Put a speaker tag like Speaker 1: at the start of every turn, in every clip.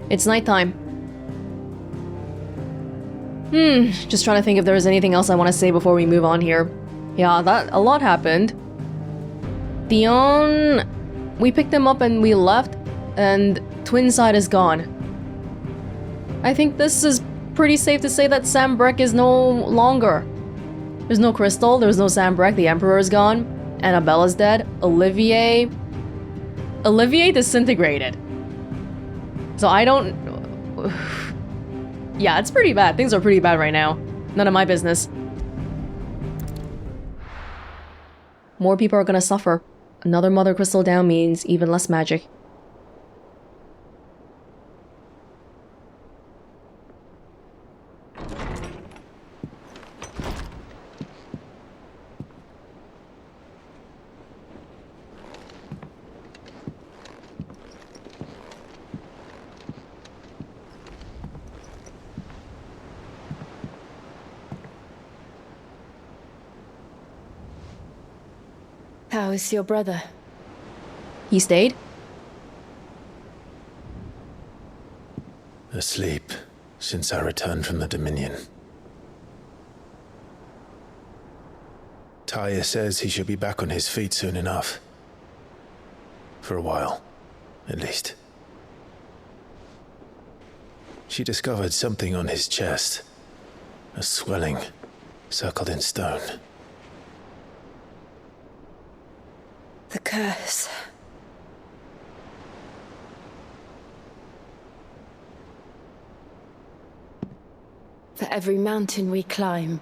Speaker 1: It's nighttime. Just trying to think if there's anything else I want to say before we move on here. Yeah, a lot happened. Theon, we picked him up and we left, and Twinside is gone. I think this is pretty safe to say that Sam Breck is no longer. There's no Crystal, there's no Sam Breck, the Emperor is gone, Annabella's dead, Olivier disintegrated. So I don't... Yeah, it's pretty bad. Things are pretty bad right now. None of my business. More people are gonna suffer. Another Mother Crystal down means even less magic.
Speaker 2: How is your brother?
Speaker 1: He stayed?
Speaker 3: Asleep since I returned from the Dominion. Taya says he should be back on his feet soon enough. For a while, at least. She discovered something on his chest. A swelling, circled in stone.
Speaker 2: The curse. For every mountain we climb,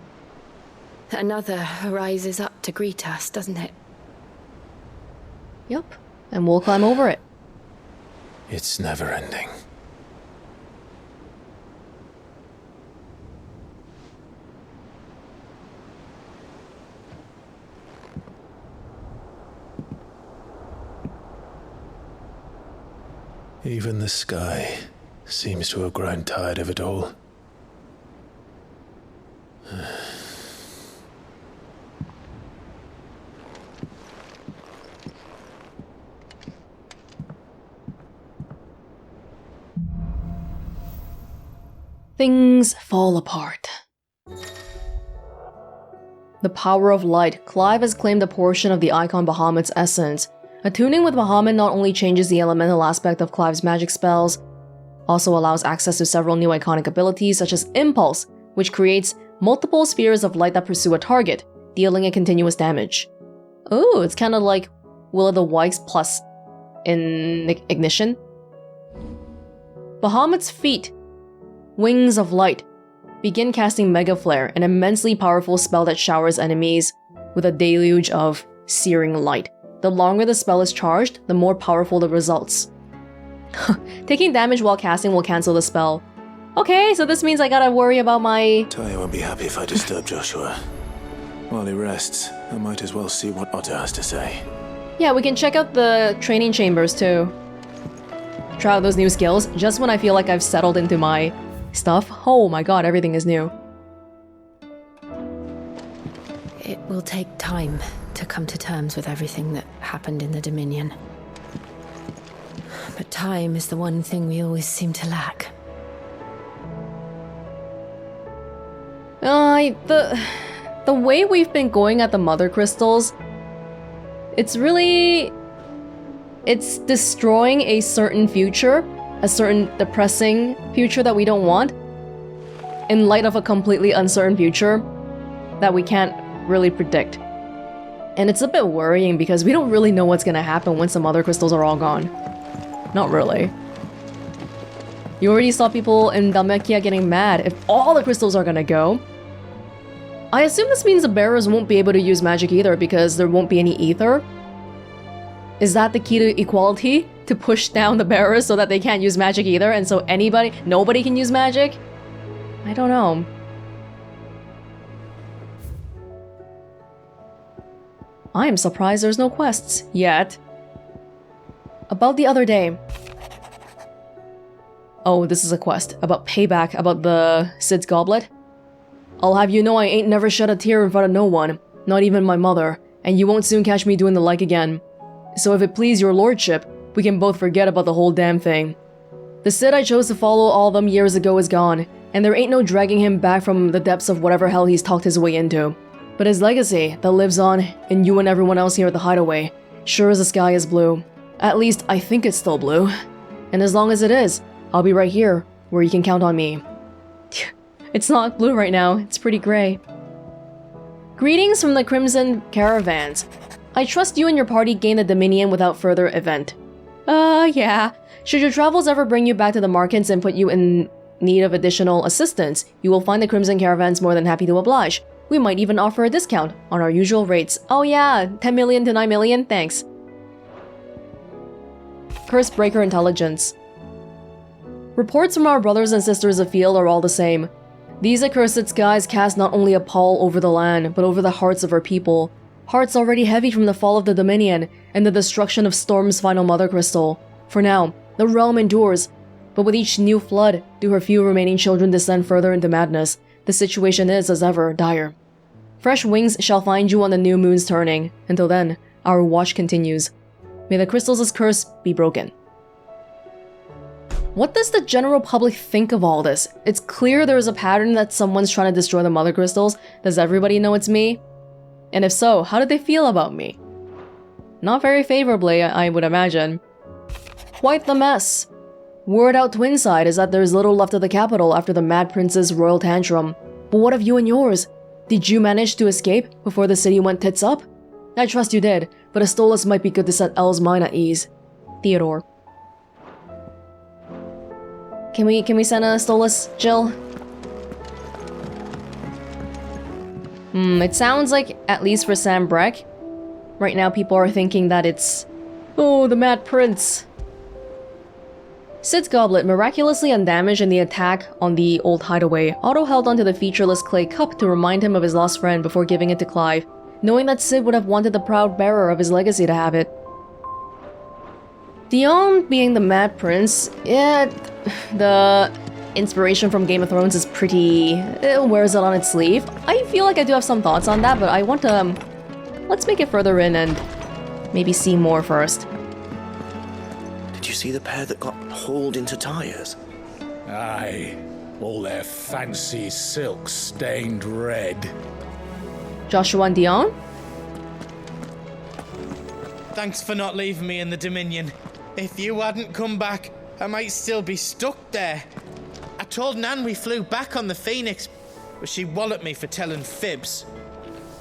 Speaker 2: another rises up to greet us, doesn't it?
Speaker 1: Yup. And we'll climb over it.
Speaker 3: It's never ending. Even the sky seems to have grown tired of it all.
Speaker 1: Things fall apart. The power of light. Clive has claimed a portion of the Eikon Bahamut's essence. Attuning with Bahamut not only changes the elemental aspect of Clive's magic spells, also allows access to several new iconic abilities such as Impulse, which creates multiple spheres of light that pursue a target, dealing a continuous damage. Ooh, it's kind of like Will of the Wisps plus in Ignition. Bahamut's feet, Wings of Light, begin casting Mega Flare, an immensely powerful spell that showers enemies with a deluge of searing light. The longer the spell is charged, the more powerful the results. Taking damage while casting will cancel the spell. Okay, so this means I gotta worry about my...
Speaker 3: Taya won't be happy if I disturb Joshua. While he rests, I might as well see what Otter has to say.
Speaker 1: Yeah, we can check out the training chambers too. Try out those new skills, just when I feel like I've settled into my stuff. Oh my god, everything is new.
Speaker 2: It will take time to come to terms with everything that happened in the Dominion. But time is the one thing we always seem to lack.
Speaker 1: The way we've been going at the Mothercrystals, it's destroying a certain future, a certain depressing future that we don't want, in light of a completely uncertain future that we can't really predict. And it's a bit worrying because we don't really know what's gonna happen once the Mothercrystals are all gone. Not really. You already saw people in Dhalmekia getting mad if all the crystals are gonna go. I assume this means the bearers won't be able to use magic either because there won't be any aether. Is that the key to equality? To push down the bearers so that they can't use magic either, and so nobody can use magic? I don't know. I am surprised there's no quests yet. About the other day. Oh, this is a quest about payback about the Sid's goblet. I'll have you know I ain't never shed a tear in front of no one, not even my mother, and you won't soon catch me doing the like again. So if it please your lordship, we can both forget about the whole damn thing. The Sid I chose to follow all of them years ago is gone, and there ain't no dragging him back from the depths of whatever hell he's talked his way into. But his legacy, that lives on in you and everyone else here at the Hideaway, sure as the sky is blue. At least, I think it's still blue. And as long as it is, I'll be right here, where you can count on me. It's not blue right now, it's pretty gray. Greetings from the Crimson Caravans. I trust you and your party gain the Dominion without further event. Yeah. Should your travels ever bring you back to the Markets and put you in need of additional assistance, you will find the Crimson Caravans more than happy to oblige. We might even offer a discount on our usual rates. Oh yeah, 10 million to 9 million, thanks. Curse Breaker Intelligence. Reports from our brothers and sisters afield are all the same. These accursed skies cast not only a pall over the land, but over the hearts of our people. Hearts already heavy from the fall of the Dominion and the destruction of Storm's final Mothercrystal. For now, the realm endures, but with each new flood, do her few remaining children descend further into madness. The situation is, as ever, dire. Fresh wings shall find you on the new moon's turning. Until then, our watch continues. May the crystals' curse be broken. What does the general public think of all this? It's clear there is a pattern that someone's trying to destroy the Mothercrystals. Does everybody know it's me? And if so, how did they feel about me? Not very favorably, I would imagine. Quite the mess. Word out Twinside is that there's little left of the capital after the Mad Prince's royal tantrum. But what of you and yours? Did you manage to escape before the city went tits up? I trust you did, but a Stolas might be good to set Elle's mind at ease. Theodore. Can we send a Stolas, Jill? It sounds like, at least for Sam Breck, right now people are thinking that it's... Oh, the Mad Prince. Sid's goblet, miraculously undamaged in the attack on the old Hideaway, Otto held onto the featureless clay cup to remind him of his lost friend before giving it to Clive, knowing that Sid would have wanted the proud bearer of his legacy to have it. Dion being the Mad Prince, yeah, the inspiration from Game of Thrones is pretty... it wears it on its sleeve. I feel like I do have some thoughts on that, but I want to... let's make it further in and maybe see more first.
Speaker 4: Did you see the pair that got hauled into tires?
Speaker 5: Aye, all their fancy silks stained red.
Speaker 1: Joshua and Dion?
Speaker 6: Thanks for not leaving me in the Dominion. If you hadn't come back, I might still be stuck there. I told Nan we flew back on the Phoenix, but she walloped me for telling fibs.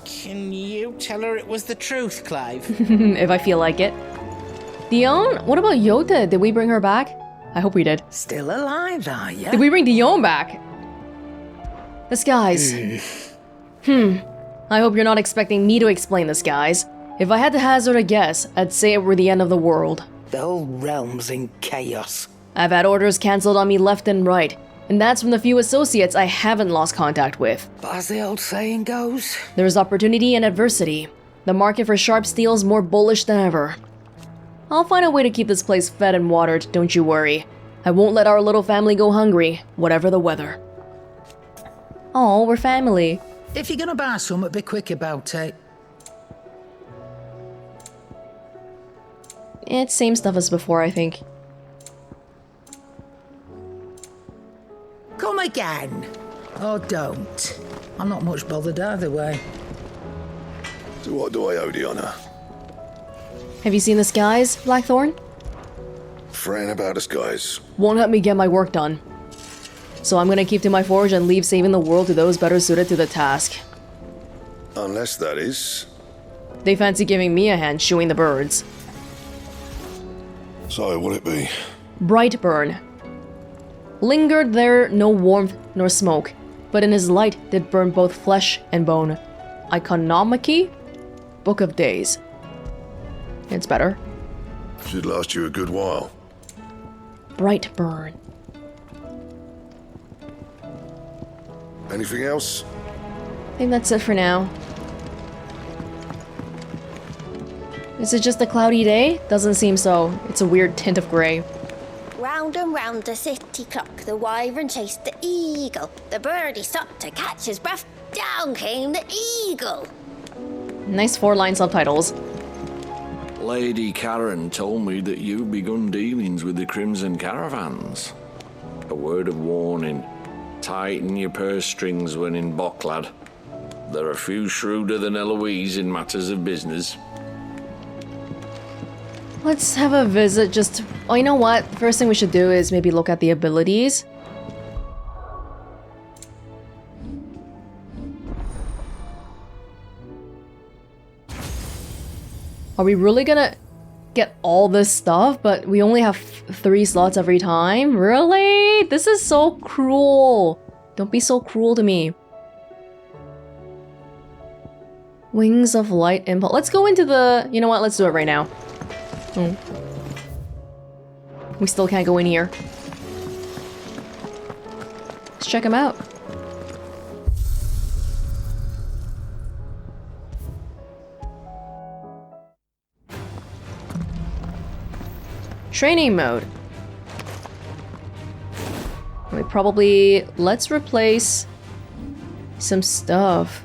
Speaker 6: Can you tell her it was the truth, Clive?
Speaker 1: If I feel like it. Dion? What about Yota? Did we bring her back? I hope we did.
Speaker 7: Still alive, are ya?
Speaker 1: Did we bring Dion back? The skies. I hope you're not expecting me to explain the skies. If I had to hazard a guess, I'd say it were the end of the world.
Speaker 7: The whole realm's in chaos.
Speaker 1: I've had orders cancelled on me left and right, and that's from the few associates I haven't lost contact with.
Speaker 7: But as the old saying goes...
Speaker 1: There's opportunity and adversity. The market for sharp steel's more bullish than ever. I'll find a way to keep this place fed and watered, don't you worry. I won't let our little family go hungry, whatever the weather. Oh, we're family.
Speaker 8: If you're gonna buy something, be quick about it.
Speaker 1: It's same stuff as before, I think.
Speaker 8: Come again. Or don't. I'm not much bothered either way.
Speaker 3: So what do I owe the honour?
Speaker 1: Have you seen the skies, Blackthorn?
Speaker 3: Fretting about the skies.
Speaker 1: Won't help me get my work done. So I'm gonna keep to my forge and leave saving the world to those better suited to the task.
Speaker 3: Unless that is...
Speaker 1: They fancy giving me a hand shooing the birds.
Speaker 3: So what'll it be?
Speaker 1: Bright burn. Lingered there no warmth nor smoke, but in his light did burn both flesh and bone. Iconomachy? Book of Days. It's better.
Speaker 3: Should last you a good while.
Speaker 1: Bright burn.
Speaker 3: Anything else?
Speaker 1: I think that's it for now. Is it just a cloudy day? Doesn't seem so. It's a weird tint of grey.
Speaker 9: Round and round the city clock, the wyvern chased the eagle. The birdie stopped to catch his breath. Down came the eagle.
Speaker 1: Nice 4-line subtitles.
Speaker 10: Lady Karen told me that you've begun dealings with the Crimson Caravans. A word of warning. Tighten your purse strings when in Bock, lad. They're a few shrewder than Eloise in matters of business.
Speaker 1: Let's have a visit just... Oh, you know what? First thing we should do is maybe look at the abilities. Are we really gonna get all this stuff? But we only have 3 slots every time? Really? This is so cruel. Don't be so cruel to me. Wings of Light Impulse. Let's go into the... You know what? Let's do it right now. We still can't go in here. Let's check them out. Training mode. We probably... Let's replace some stuff.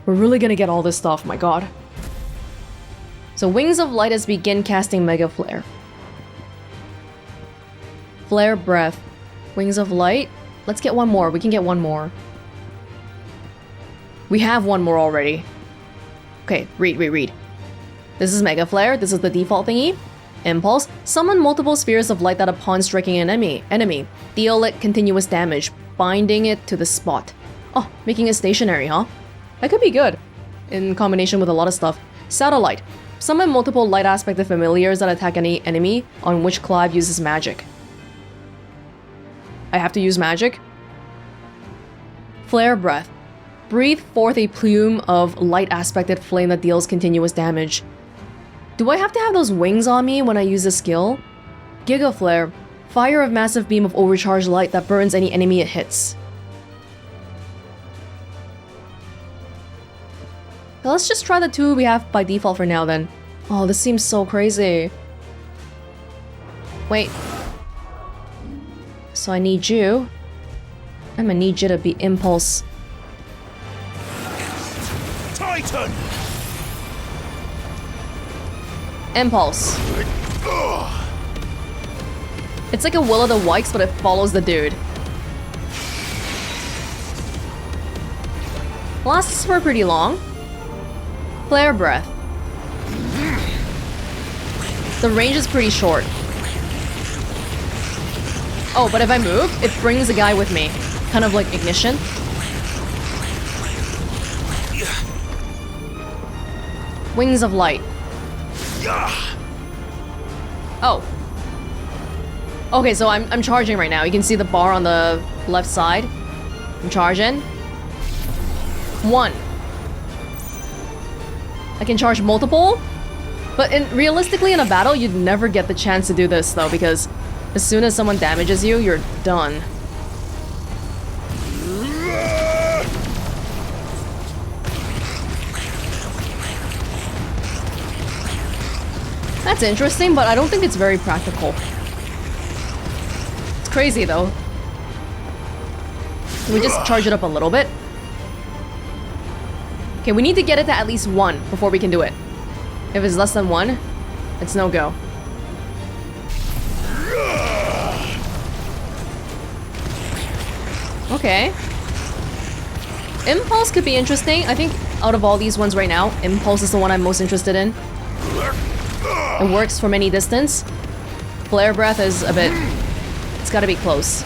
Speaker 1: We're really gonna get all this stuff, my god. So Wings of Light is begin casting Mega Flare. Flare Breath. Wings of Light. Let's get one more. We can get one more. We have one more already. Okay, read. This is Mega Flare. This is the default thingy. Impulse. Summon multiple spheres of light that upon striking an enemy. Deal it continuous damage, binding it to the spot. Oh, making it stationary, huh? That could be good. In combination with a lot of stuff. Satellite. Summon multiple light aspected familiars that attack any enemy on which Clive uses magic. I have to use magic? Flare Breath. Breathe forth a plume of light aspected flame that deals continuous damage. Do I have to have those wings on me when I use this skill? Giga Flare. Fire a massive beam of overcharged light that burns any enemy it hits. Let's just try the 2 we have by default for now then. Oh, this seems so crazy. Wait. So I need you. I'm gonna need you to be Impulse.
Speaker 5: Titan!
Speaker 1: Impulse. It's like a Will of the Wisps, but it follows the dude. Lasts for pretty long. Flare Breath. The range is pretty short. Oh, but if I move, it brings a guy with me. Kind of like Ignition. Wings of Light. Oh. Okay, so I'm charging right now. You can see the bar on the left side. I'm charging. 1. I can charge multiple, but realistically in a battle, you'd never get the chance to do this though, because as soon as someone damages you, you're done. That's interesting, but I don't think it's very practical. It's crazy though. Can we just charge it up a little bit? Okay, we need to get it to at least 1 before we can do it. If it's less than 1, it's no go. Okay. Impulse could be interesting. I think out of all these ones right now, Impulse is the one I'm most interested in. It works from any distance. Flare Breath is a bit... It's gotta be close.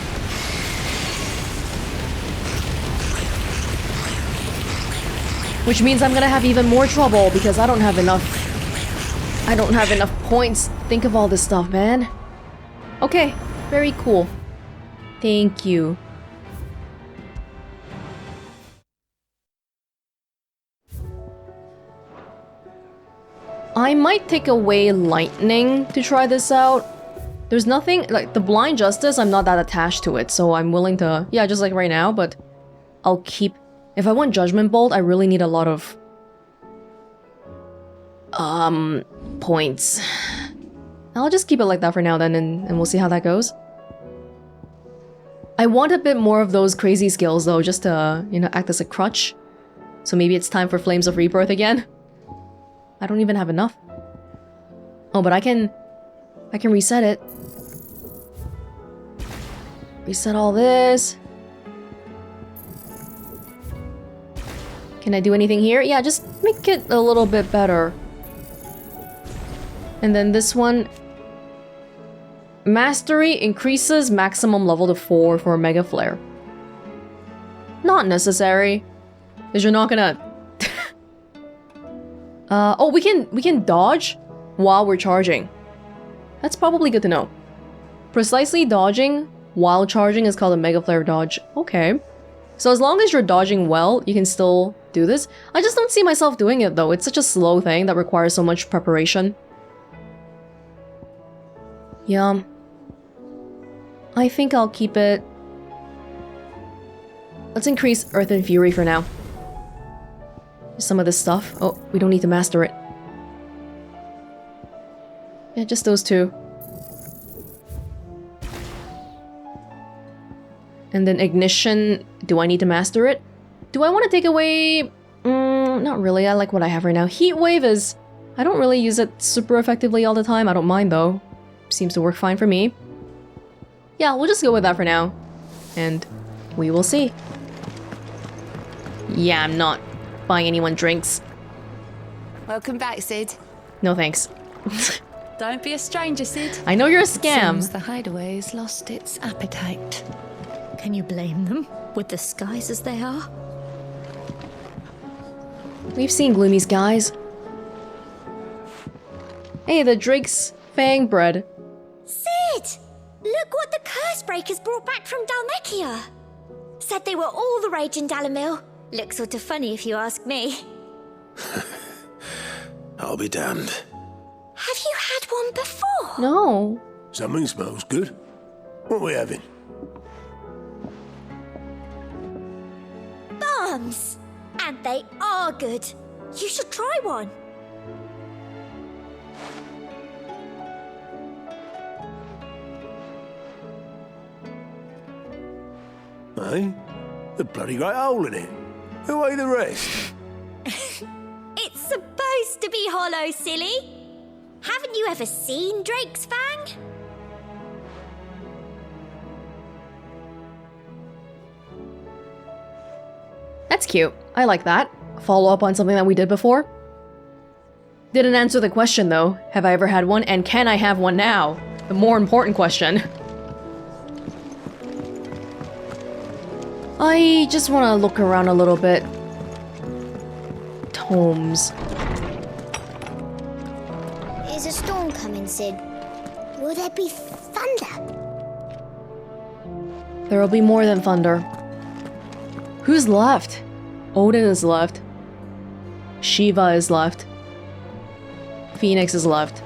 Speaker 1: Which means I'm gonna have even more trouble because I don't have enough points to think of all this stuff, man. Okay, very cool. Thank you. I might take away lightning to try this out. There's nothing, like the blind justice, I'm not that attached to it, so I'm willing to, yeah, just like right now, but I'll keep... If I want Judgment Bolt, I really need a lot of... points. I'll just keep it like that for now then, and we'll see how that goes. I want a bit more of those crazy skills though, just to, you know, act as a crutch. So maybe it's time for Flames of Rebirth again. I don't even have enough. Oh, but I can reset it. Reset all this. Can I do anything here? Yeah, just make it a little bit better. And then this one. Mastery increases maximum level to 4 for a Mega Flare. Not necessary. Because you're not gonna... oh, we can dodge while we're charging. That's probably good to know. Precisely dodging while charging is called a Mega Flare dodge. Okay. So as long as you're dodging well, you can still do this. I just don't see myself doing it though. It's such a slow thing that requires so much preparation. Yeah. I think I'll keep it... Let's increase Earth and Fury for now. Some of this stuff. Oh, we don't need to master it. Yeah, just those two. And then Ignition, do I need to master it? Do I want to take away... not really, I like what I have right now. Heat Wave is... I don't really use it super effectively all the time, I don't mind though. Seems to work fine for me. Yeah, we'll just go with that for now. And we will see. Yeah, I'm not buying anyone drinks.
Speaker 2: Welcome back, Sid.
Speaker 1: No thanks.
Speaker 2: Don't be a stranger, Sid.
Speaker 1: I know you're a scam.
Speaker 2: Seems the Hideaway's lost its appetite.
Speaker 11: Can you blame them, with the skies as they are?
Speaker 1: We've seen gloomy skies. Hey, the Drake's Fang bread.
Speaker 9: Sid! Look what the Cursebreakers brought back from Dalmekia. Said they were all the rage in Dalamil. Looks sort of funny if you ask me.
Speaker 3: I'll be damned.
Speaker 9: Have you had one before?
Speaker 1: No.
Speaker 3: Something smells good. What are we having?
Speaker 9: Bombs! And they are good. You should try one.
Speaker 3: Hey? The bloody great hole in it. Who ate the rest?
Speaker 9: It's supposed to be hollow, silly. Haven't you ever seen Drake's Fang?
Speaker 1: That's cute. I like that. Follow up on something that we did before. Didn't answer the question though. Have I ever had one, and can I have one now? The more important question. I just want to look around a little bit. Tomes.
Speaker 9: Is a storm coming, Sid? Will there be thunder?
Speaker 1: There'll be more than thunder. Who's left? Odin is left. Shiva is left. Phoenix is left.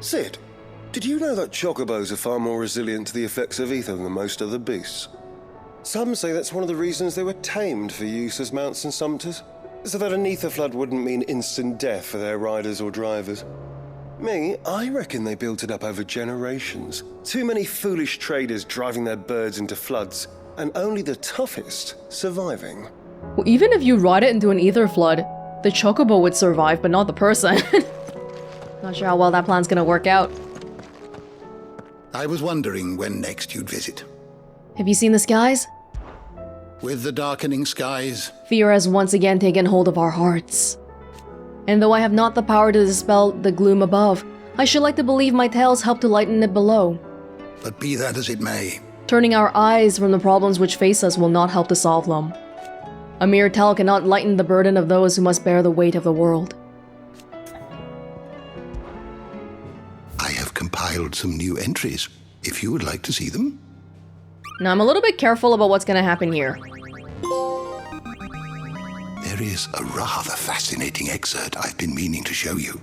Speaker 12: Sid, did you know that chocobos are far more resilient to the effects of ether than most other beasts? Some say that's one of the reasons they were tamed for use as mounts and sumpters, so that an ether flood wouldn't mean instant death for their riders or drivers. Me, I reckon they built it up over generations. Too many foolish traders driving their birds into floods, and only the toughest surviving.
Speaker 1: Well, even if you ride it into an ether flood, the chocobo would survive, but not the person. Not sure how well that plan's gonna work out.
Speaker 13: I was wondering when next you'd visit.
Speaker 1: Have you seen the skies?
Speaker 13: With the darkening skies,
Speaker 1: Fear has once again taken hold of our hearts. And though I have not the power to dispel the gloom above, I should like to believe my tales help to lighten it below.
Speaker 13: but be that as it may.
Speaker 1: Turning our eyes from the problems which face us will not help to solve them. A mere tale cannot lighten the burden of those who must bear the weight of the world.
Speaker 13: I have compiled some new entries, if you would like to see them.
Speaker 1: Now, I'm a little bit careful about what's gonna happen here.
Speaker 13: There is a rather fascinating excerpt I've been meaning to show you.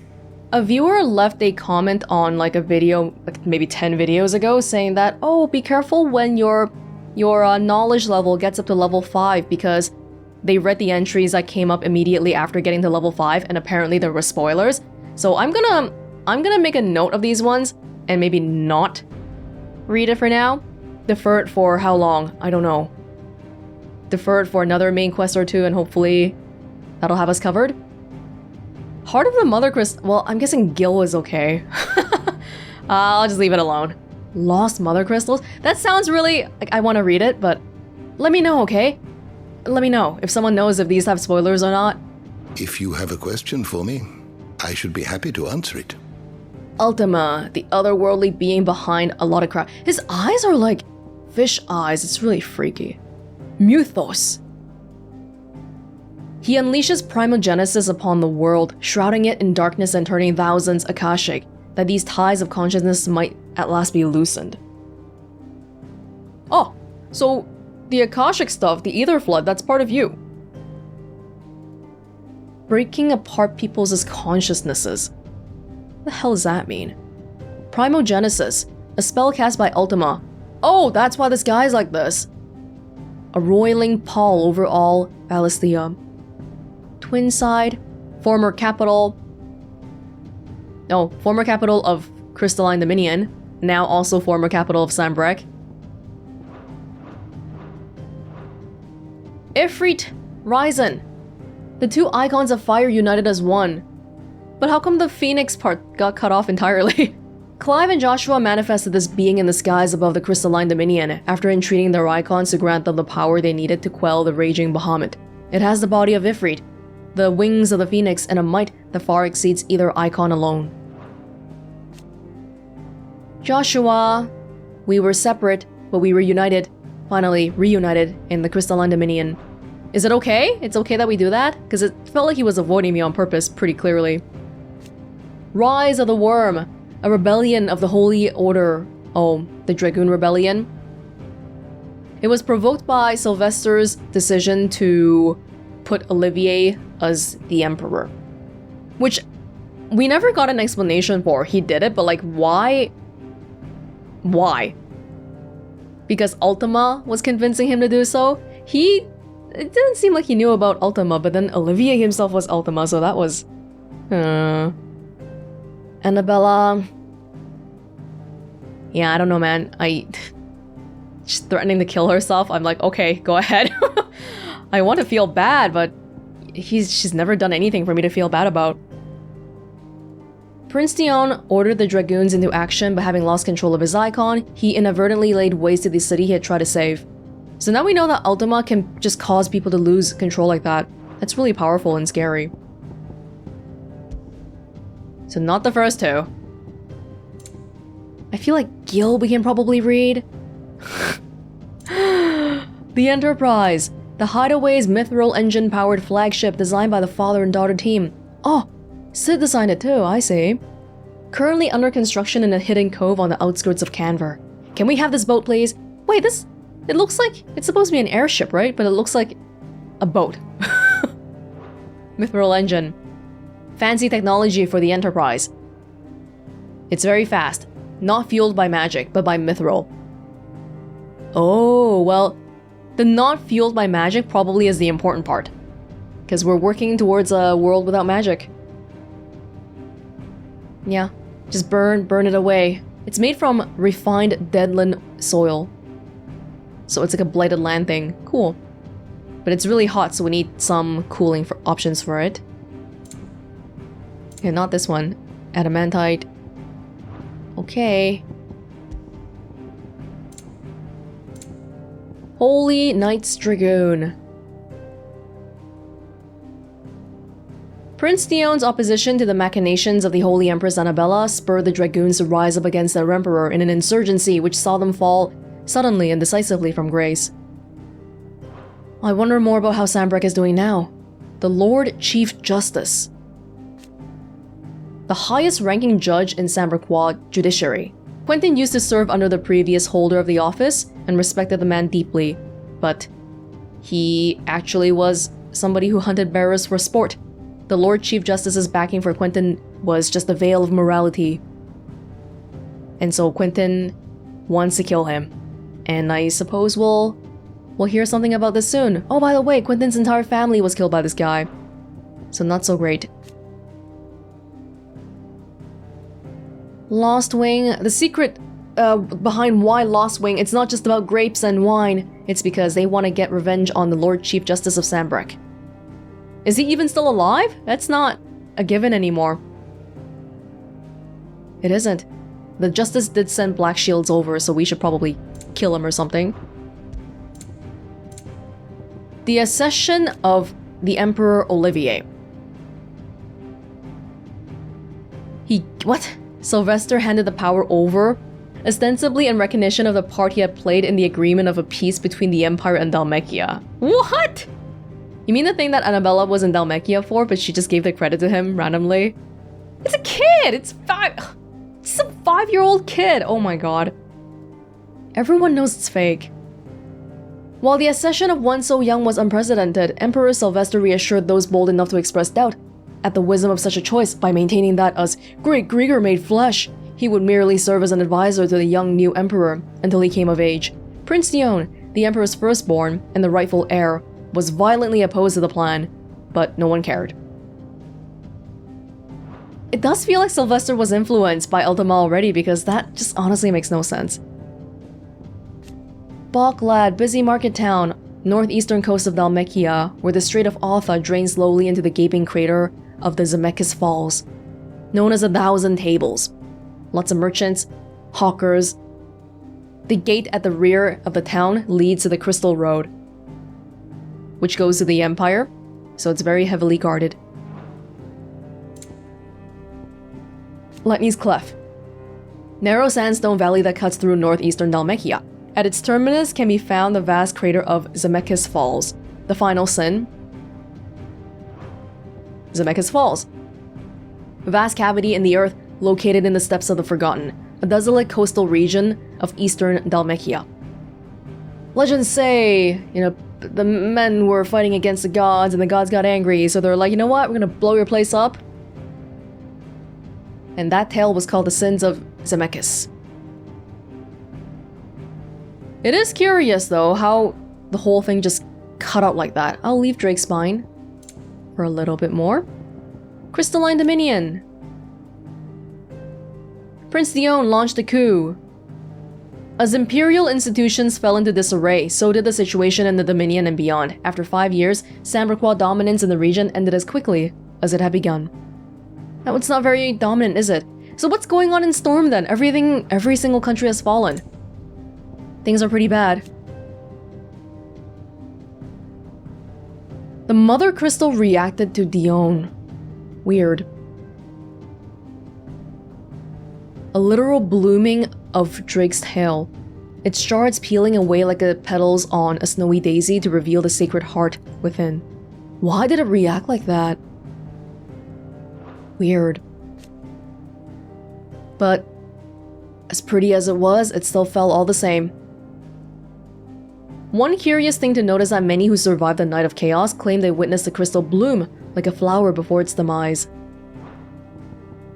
Speaker 1: A viewer left a comment on like a video, like maybe 10 videos ago, saying that, oh, be careful when your knowledge level gets up to level 5, because they read the entries that came up immediately after getting to level 5, and apparently there were spoilers. So I'm gonna make a note of these ones and maybe not read it for now. Defer it for how long? I don't know. Defer it for another main quest or two, and hopefully that'll have us covered. Heart of the Mothercrystals. Well, I'm guessing Gil is okay. I'll just leave it alone. Lost Mothercrystals? That sounds really like I want to read it, but let me know, okay? Let me know if someone knows if these have spoilers or not.
Speaker 13: If you have a question for me, I should be happy to answer it.
Speaker 1: Ultima, the otherworldly being behind a lot of crap. His eyes are like fish eyes. It's really freaky. Muthos. He unleashes primogenesis upon the world, shrouding it in darkness and turning thousands Akashic, that these ties of consciousness might at last be loosened. Oh, so the Akashic stuff, the Aether Flood, that's part of you. Breaking apart people's consciousnesses. What the hell does that mean? Primogenesis, a spell cast by Ultima. Oh, that's why this guy's like this. A roiling pall over all Valisthea. Twinside, former capital of Crystalline Dominion, now also former capital of Sanbreque. Ifrit, Ryzen. The two icons of fire united as one. But how come the Phoenix part got cut off entirely? Clive and Joshua manifested this being in the skies above the Crystalline Dominion after entreating their icons to grant them the power they needed to quell the raging Bahamut. It has the body of Ifrit, the wings of the Phoenix, and a might that far exceeds either icon alone. Joshua, we were separate, but we were united, finally reunited in the Crystalline Dominion. Is it okay? It's okay that we do that? Because it felt like he was avoiding me on purpose pretty clearly. Rise of the Worm, a rebellion of the Holy Order. Oh, the Dragoon Rebellion. It was provoked by Sylvester's decision to put Olivier as the Emperor. Which we never got an explanation for. He did it, but like, why? Why? Because Ultima was convincing him to do so? It didn't seem like he knew about Ultima, but then Olivier himself was Ultima, so that was... Annabella... Yeah, I don't know, man. She's threatening to kill herself. I'm like, okay, go ahead. I want to feel bad, but she's never done anything for me to feel bad about. Prince Dion ordered the Dragoons into action, but having lost control of his icon, he inadvertently laid waste to the city he had tried to save. So now we know that Ultima can just cause people to lose control like that. That's really powerful and scary. So not the first two. I feel like Gil we can probably read. The Enterprise, the Hideaway's mithril engine-powered flagship designed by the father and daughter team. Oh, Sid designed it too, I see. Currently under construction in a hidden cove on the outskirts of Canver. Can we have this boat, please? Wait, it looks like it's supposed to be an airship, right? But it looks like a boat. Mithril engine. Fancy technology for the Enterprise. It's very fast. Not fueled by magic, but by mithril. Oh, well, the not fueled by magic probably is the important part. Because we're working towards a world without magic. Yeah, just burn it away. It's made from refined deadland soil. So it's like a blighted land thing. Cool. But it's really hot, so we need some cooling options for it. Okay, not this one. Adamantite. Okay. Holy Knights Dragoon. Prince Theon's opposition to the machinations of the Holy Empress Annabella spurred the Dragoons to rise up against their emperor in an insurgency which saw them fall suddenly and decisively from grace. I wonder more about how Sanbreque is doing now. The Lord Chief Justice. The highest ranking judge in Sanbrequois judiciary. Quentin used to serve under the previous holder of the office and respected the man deeply, but he actually was somebody who hunted bearers for sport. The Lord Chief Justice's backing for Quentin was just a veil of morality. And so Quentin wants to kill him. And I suppose we'll hear something about this soon. Oh, by the way, Quentin's entire family was killed by this guy. So not so great. Lost Wing, the secret behind why Lost Wing, it's not just about grapes and wine. It's because they want to get revenge on the Lord Chief Justice of Sanbreque. Is he even still alive? That's not a given anymore. It isn't. The Justice did send Black Shields over, so we should probably kill him or something. The accession of the Emperor Olivier. What? Sylvester handed the power over, ostensibly in recognition of the part he had played in the agreement of a peace between the Empire and Dhalmekia. What? You mean the thing that Annabella was in Dhalmekia for, but she just gave the credit to him randomly? It's a kid! It's a 5-year-old kid! Oh my god. Everyone knows it's fake. While the accession of one so young was unprecedented, Emperor Sylvester reassured those bold enough to express doubt at the wisdom of such a choice by maintaining that as Great Grieger made flesh, he would merely serve as an advisor to the young new emperor until he came of age. Prince Dion, the emperor's firstborn and the rightful heir, was violently opposed to the plan, but no one cared. It does feel like Sylvester was influenced by Ultima already, because that just honestly makes no sense. Boklad, busy market town, northeastern coast of Dhalmekia, where the Strait of Otha drains slowly into the gaping crater of the Zemeckis Falls, known as 1,000 Tables. Lots of merchants, hawkers. The gate at the rear of the town leads to the Crystal Road, which goes to the Empire, so it's very heavily guarded. Lightning's Clef. Narrow sandstone valley that cuts through northeastern Dhalmekia. At its terminus can be found the vast crater of Zemeckis Falls, the final sin. Zemeckis Falls. A vast cavity in the earth located in the Steppes of the Forgotten, a desolate coastal region of eastern Dhalmekia. Legends say, the men were fighting against the gods and the gods got angry, so they're like, you know what, we're gonna blow your place up. And that tale was called the Sins of Zemeckis. It is curious, though, how the whole thing just cut out like that. I'll leave Drake's Spine for a little bit more. Crystalline Dominion. Prince Dion launched a coup. As imperial institutions fell into disarray, so did the situation in the Dominion and beyond. After 5 years, Sanbrequois dominance in the region ended as quickly as it had begun. Now, it's not very dominant, is it? So what's going on in Storm then? Every single country has fallen. Things are pretty bad. The Mother Crystal reacted to Dion. Weird. A literal blooming of Drake's tail. Its shards peeling away like the petals on a snowy daisy to reveal the sacred heart within. Why did it react like that? Weird. But as pretty as it was, it still fell all the same. One curious thing to note is that many who survived the Night of Chaos claim they witnessed the crystal bloom like a flower before its demise.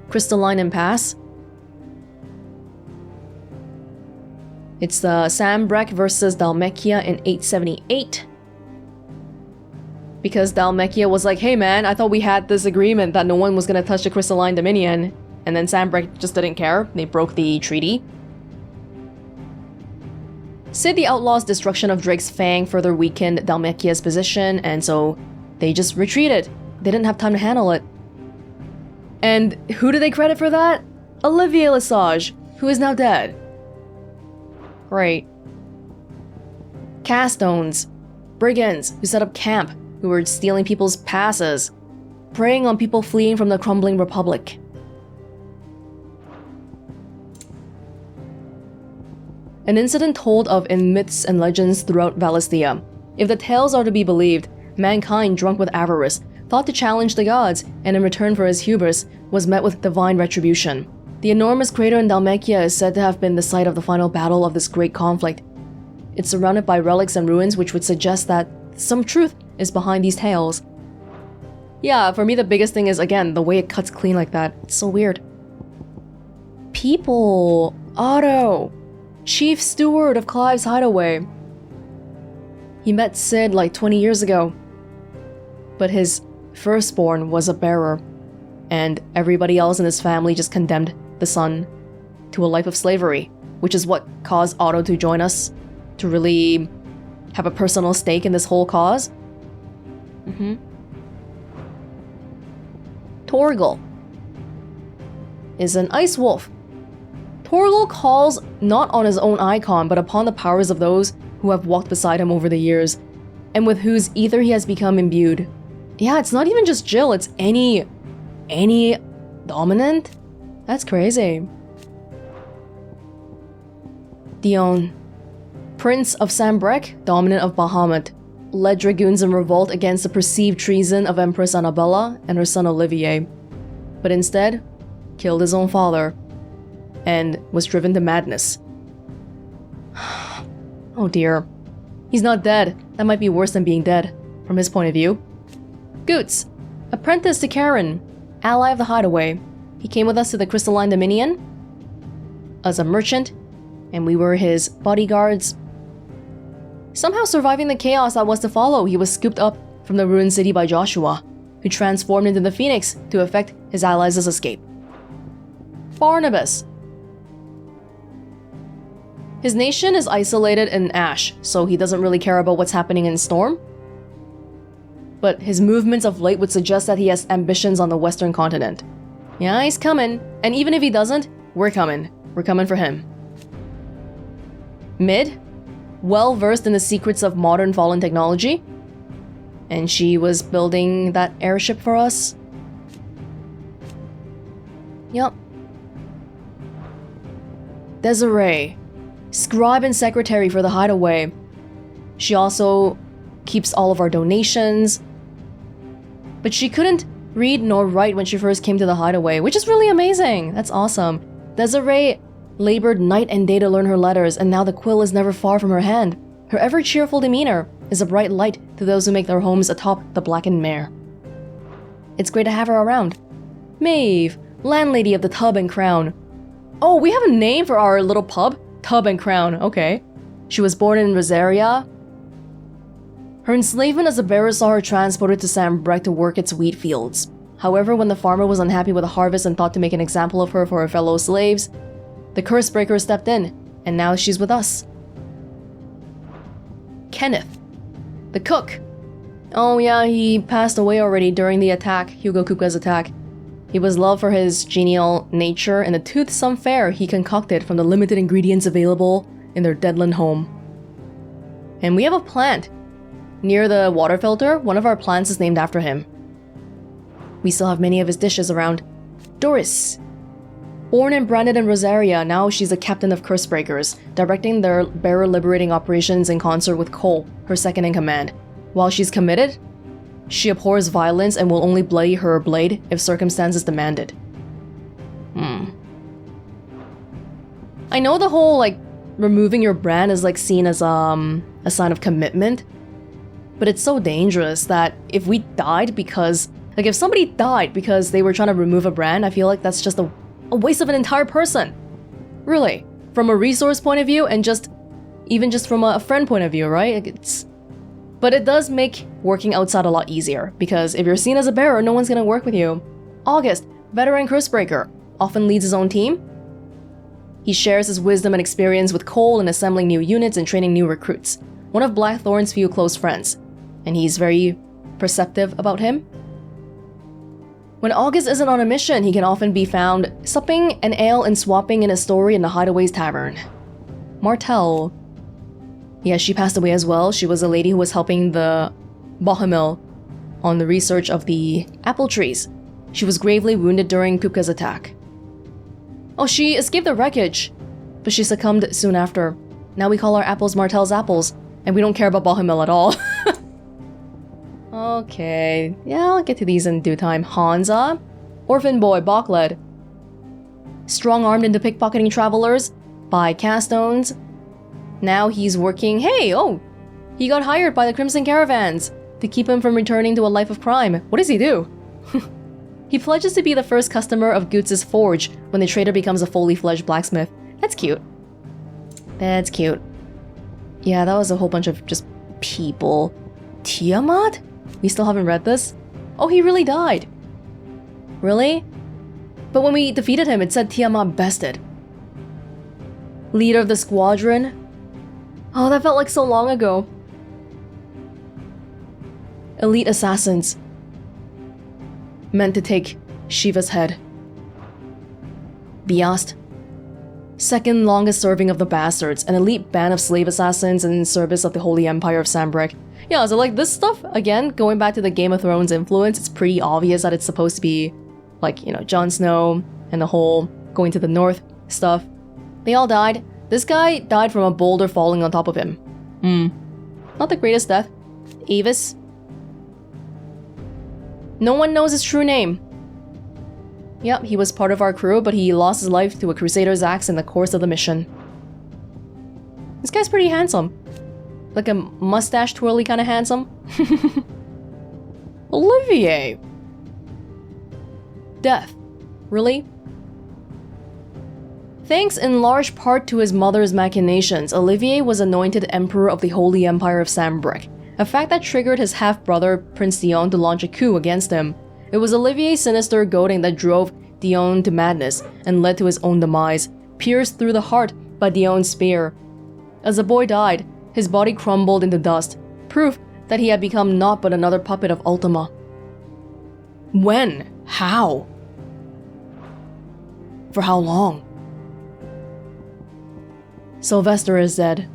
Speaker 1: Crystalline Impasse. It's the Sanbreque versus Dhalmekia in 878. Because Dhalmekia was like, hey man, I thought we had this agreement that no one was gonna touch the Crystalline Dominion. And then Sanbreque just didn't care. They broke the treaty. Cid the Outlaw's destruction of Drake's Fang further weakened Dhalmekia's position, and so they just retreated. They didn't have time to handle it. And who do they credit for that? Olivier Lesage, who is now dead. Great. Castones, brigands who set up camp, who were stealing people's passes, preying on people fleeing from the crumbling republic. An incident told of in myths and legends throughout Valisthea. If the tales are to be believed, mankind, drunk with avarice, thought to challenge the gods, and in return for his hubris, was met with divine retribution. The enormous crater in Dhalmekia is said to have been the site of the final battle of this great conflict. It's surrounded by relics and ruins, which would suggest that some truth is behind these tales. Yeah, for me the biggest thing is, again, the way it cuts clean like that. It's so weird. People. Otto. Chief Steward of Clive's Hideaway. He met Cid like 20 years ago. But his firstborn was a bearer, and everybody else in his family just condemned the son to a life of slavery. which is what caused Otto to join us, to really have a personal stake in this whole cause. Torgal is an ice wolf. Torgal calls not on his own icon, but upon the powers of those who have walked beside him over the years, and with whose ether he has become imbued. Yeah, it's not even just Jill, it's any dominant? That's crazy. Dion, Prince of Sambrek, dominant of Bahamut, led dragoons in revolt against the perceived treason of Empress Annabella and her son Olivier, but instead killed his own father and was driven to madness. Oh dear. He's not dead. That might be worse than being dead, from his point of view. Goots, apprentice to Karen, ally of the Hideaway. He came with us to the Crystalline Dominion as a merchant, and we were his bodyguards. Somehow surviving the chaos that was to follow, he was scooped up from the ruined city by Joshua, who transformed into the Phoenix to effect his allies' escape. Barnabas. His nation is isolated in Ash, so he doesn't really care about what's happening in Storm. But his movements of late would suggest that he has ambitions on the Western continent. Yeah, he's coming, and even if he doesn't, we're coming. We're coming for him. Mid, well versed in the secrets of modern fallen technology, and she was building that airship for us. Yup. Desiree, scribe and secretary for the Hideaway. She also keeps all of our donations. But she couldn't read nor write when she first came to the Hideaway, which is really amazing. That's awesome. Desiree labored night and day to learn her letters, and now the quill is never far from her hand. Her ever-cheerful demeanor is a bright light to those who make their homes atop the Blackened Mare. It's great to have her around. Maeve, landlady of the Tub and Crown. Oh, we have a name for our little pub? Tub and Crown, okay. She was born in Rosaria. Her enslavement as a bearer saw her transported to Sambrek to work its wheat fields. However, when the farmer was unhappy with the harvest and thought to make an example of her for her fellow slaves, the Cursebreaker stepped in, and now she's with us. Kenneth, the cook. Oh yeah, he passed away already during the attack, Hugo Kupka's attack. He was loved for his genial nature and the toothsome fare he concocted from the limited ingredients available in their Deadland home. And we have a plant. Near the water filter, one of our plants is named after him. We still have many of his dishes around. Doris. Born and branded in Rosaria, now she's a captain of Cursebreakers, directing their bearer liberating operations in concert with Cole, her second in command. While she's committed, she abhors violence and will only bloody her blade if circumstances demand it. I know the whole, removing your brand is, seen as, a sign of commitment. But it's so dangerous that if we died because... if somebody died because they were trying to remove a brand, I feel like that's just a waste of an entire person. Really. From a resource point of view and even just from a friend point of view, right? But it does make working outside a lot easier, because if you're seen as a bearer, no one's gonna work with you. August, veteran Cursebreaker, often leads his own team. He shares his wisdom and experience with Cole in assembling new units and training new recruits. One of Blackthorn's few close friends, and he's very perceptive about him. When August isn't on a mission, he can often be found supping an ale and swapping in a story in the Hideaway's tavern. Martell. Yes, she passed away as well. She was a lady who was helping the Bohemil on the research of the apple trees. She was gravely wounded during Kupka's attack. Oh, she escaped the wreckage, but she succumbed soon after. Now we call our apples Martell's apples, and we don't care about Bohemil at all. Okay, yeah, I'll get to these in due time. Hansa, orphan boy, Bokled. Strong-armed into pickpocketing travelers by Castones. Now he's working... he got hired by the Crimson Caravans to keep him from returning to a life of crime. What does he do? He pledges to be the first customer of Goots' forge when the trader becomes a fully fledged blacksmith. That's cute. That's cute. Yeah, that was a whole bunch of just people. Tiamat? We still haven't read this? Oh, he really died. Really? But when we defeated him, it said Tiamat bested. Leader of the squadron. Oh, that felt like so long ago. Elite assassins. Meant to take Shiva's head. Biast. Second longest serving of the bastards, an elite band of slave assassins in service of the Holy Empire of Sanbreque. Yeah, so like this stuff, again, going back to the Game of Thrones influence, it's pretty obvious that it's supposed to be like, you know, Jon Snow and the whole going to the north stuff. They all died. This guy died from a boulder falling on top of him. Not the greatest death. Avis. No one knows his true name. Yep, he was part of our crew, but he lost his life to a crusader's axe in the course of the mission. This guy's pretty handsome. Like a mustache twirly kind of handsome. Olivier. Death. Really? Thanks in large part to his mother's machinations, Olivier was anointed Emperor of the Holy Empire of Sanbreque, a fact that triggered his half-brother Prince Dion to launch a coup against him. It was Olivier's sinister goading that drove Dion to madness and led to his own demise, pierced through the heart by Dion's spear. As the boy died, his body crumbled into dust, proof that he had become naught but another puppet of Ultima. When? How? For how long? Sylvester is dead.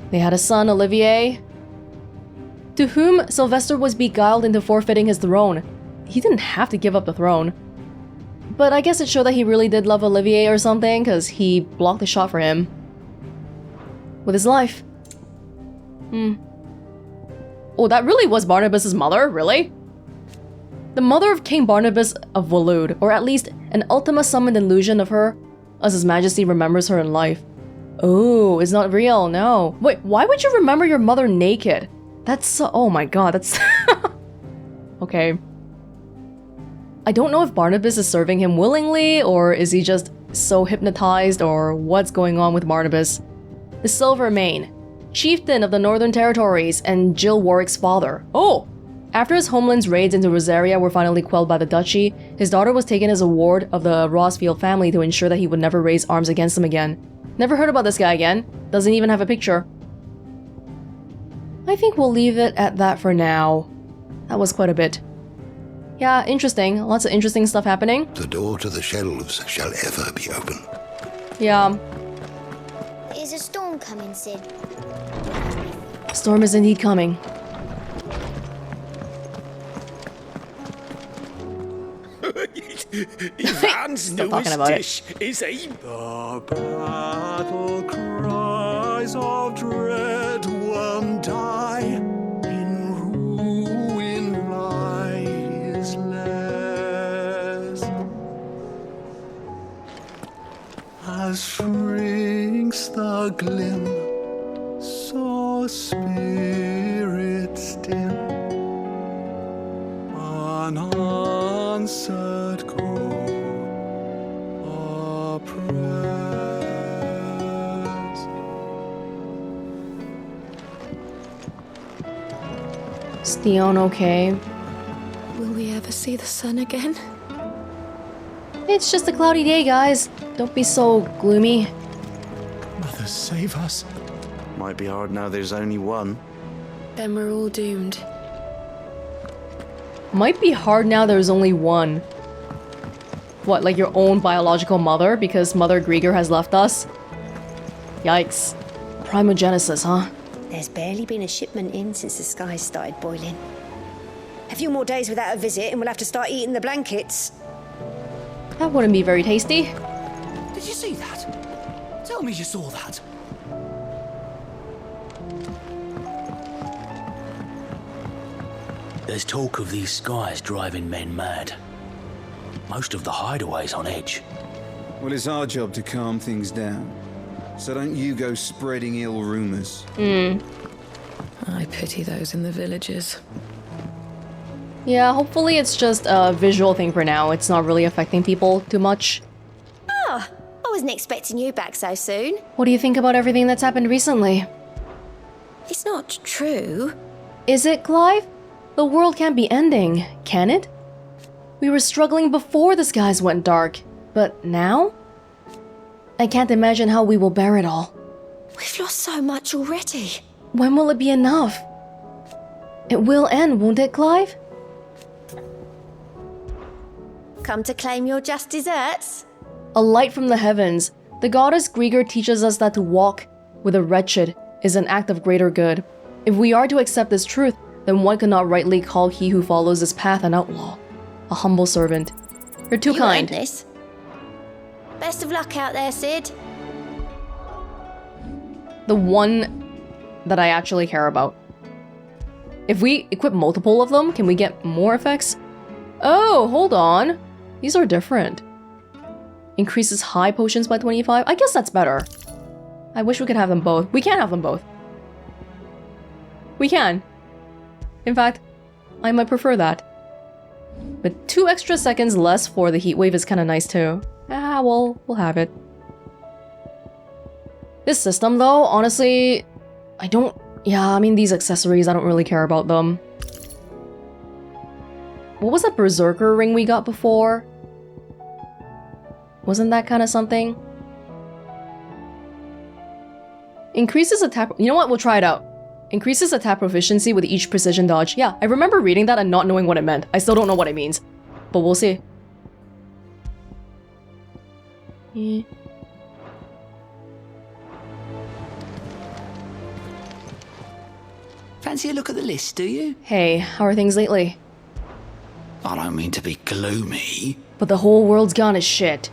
Speaker 1: They had a son, Olivier, to whom Sylvester was beguiled into forfeiting his throne. He didn't have to give up the throne. But I guess it showed that he really did love Olivier or something, because he blocked the shot for him. With his life. Oh, that really was Barnabas' mother? Really? The mother of King Barnabas of Waloed, or at least an Ultima summoned illusion of her, as His Majesty remembers her in life. Oh, it's not real, no. Wait, why would you remember your mother naked? That's so— oh my god, that's— okay. I don't know if Barnabas is serving him willingly, or is he just so hypnotized, or what's going on with Barnabas. The Silvermane, chieftain of the Northern Territories and Jill Warwick's father. Oh! After his homeland's raids into Rosaria were finally quelled by the duchy, his daughter was taken as a ward of the Rosfield family to ensure that he would never raise arms against them again. Never heard about this guy again. Doesn't even have a picture. I think we'll leave it at that for now. That was quite a bit. Yeah, interesting. Lots of interesting stuff happening.
Speaker 13: The door to the shelves shall ever be open.
Speaker 1: Yeah.
Speaker 9: Is a storm coming, Sid?
Speaker 1: Storm is indeed coming.
Speaker 5: Ivan's newest dish is a...
Speaker 14: The battle cries of dread one die. In ruin lies less. As shrinks the glim, so spirits dim. Unanswered call, oppressed.
Speaker 1: Is Theon okay?
Speaker 2: Will we ever see the sun again?
Speaker 1: It's just a cloudy day, guys. Don't be so gloomy.
Speaker 5: Mother, save us.
Speaker 4: Might be hard now there's only one.
Speaker 2: Then we're all doomed.
Speaker 1: Might be hard now there's only one. What, like your own biological mother because Mother Grieger has left us? Yikes. Primogenesis, huh?
Speaker 15: There's barely been a shipment in since the skies started boiling. A few more days without a visit and we'll have to start eating the blankets.
Speaker 1: That wouldn't be very tasty.
Speaker 7: Did you see that? Tell me you saw that.
Speaker 16: There's talk of these skies driving men mad. Most of the Hideaway's on edge.
Speaker 17: Well, it's our job to calm things down. So don't you go spreading ill rumors.
Speaker 2: I pity those in the villages.
Speaker 1: Yeah, hopefully it's just a visual thing for now. It's not really affecting people too much.
Speaker 9: Oh, I wasn't expecting you back so soon.
Speaker 1: What do you think about everything that's happened recently?
Speaker 2: It's not true.
Speaker 1: Is it, Clive? The world can't be ending, can it? We were struggling before the skies went dark, but now? I can't imagine how we will bear it all.
Speaker 2: We've lost so much already.
Speaker 1: When will it be enough? It will end, won't it, Clive?
Speaker 9: Come to claim your just desserts?
Speaker 1: A light from the heavens. The goddess Grieger teaches us that to walk with the wretched is an act of greater good. If we are to accept this truth, then one cannot rightly call he who follows this path an outlaw, a humble servant. You're too kind.
Speaker 9: You earned this. Best of luck out there, Sid.
Speaker 1: The one that I actually care about. If we equip multiple of them, can we get more effects? Oh, hold on. These are different. Increases high potions by 25. I guess that's better. I wish we could have them both. We can have them both. We can. In fact, I might prefer that. But 2 extra seconds less for the heat wave is kind of nice too. Ah, well, we'll have it. This system though, honestly, I don't... Yeah, I mean these accessories, I don't really care about them. What was that berserker ring we got before? Wasn't that kind of something? Increases attack... You know what? We'll try it out. Increases attack proficiency with each precision dodge. Yeah, I remember reading that and not knowing what it meant. I still don't know what it means. But we'll see.
Speaker 7: Fancy a look at the list, do you?
Speaker 1: Hey, how are things lately?
Speaker 7: I don't mean to be gloomy.
Speaker 1: But the whole world's gone to shit.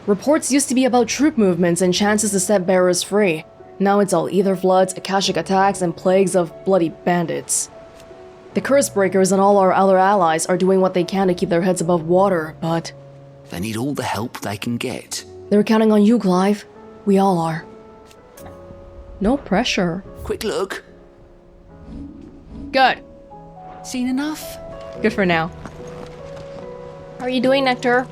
Speaker 1: Reports used to be about troop movements and chances to set bearers free. Now it's all ether floods, akashic attacks, and plagues of bloody bandits. The curse breakers and all our other allies are doing what they can to keep their heads above water, but...
Speaker 7: They need all the help they can get.
Speaker 1: They're counting on you, Clive. We all are. No pressure.
Speaker 7: Quick look.
Speaker 1: Good.
Speaker 7: Seen enough?
Speaker 1: Good for now. How are you doing, Nectar?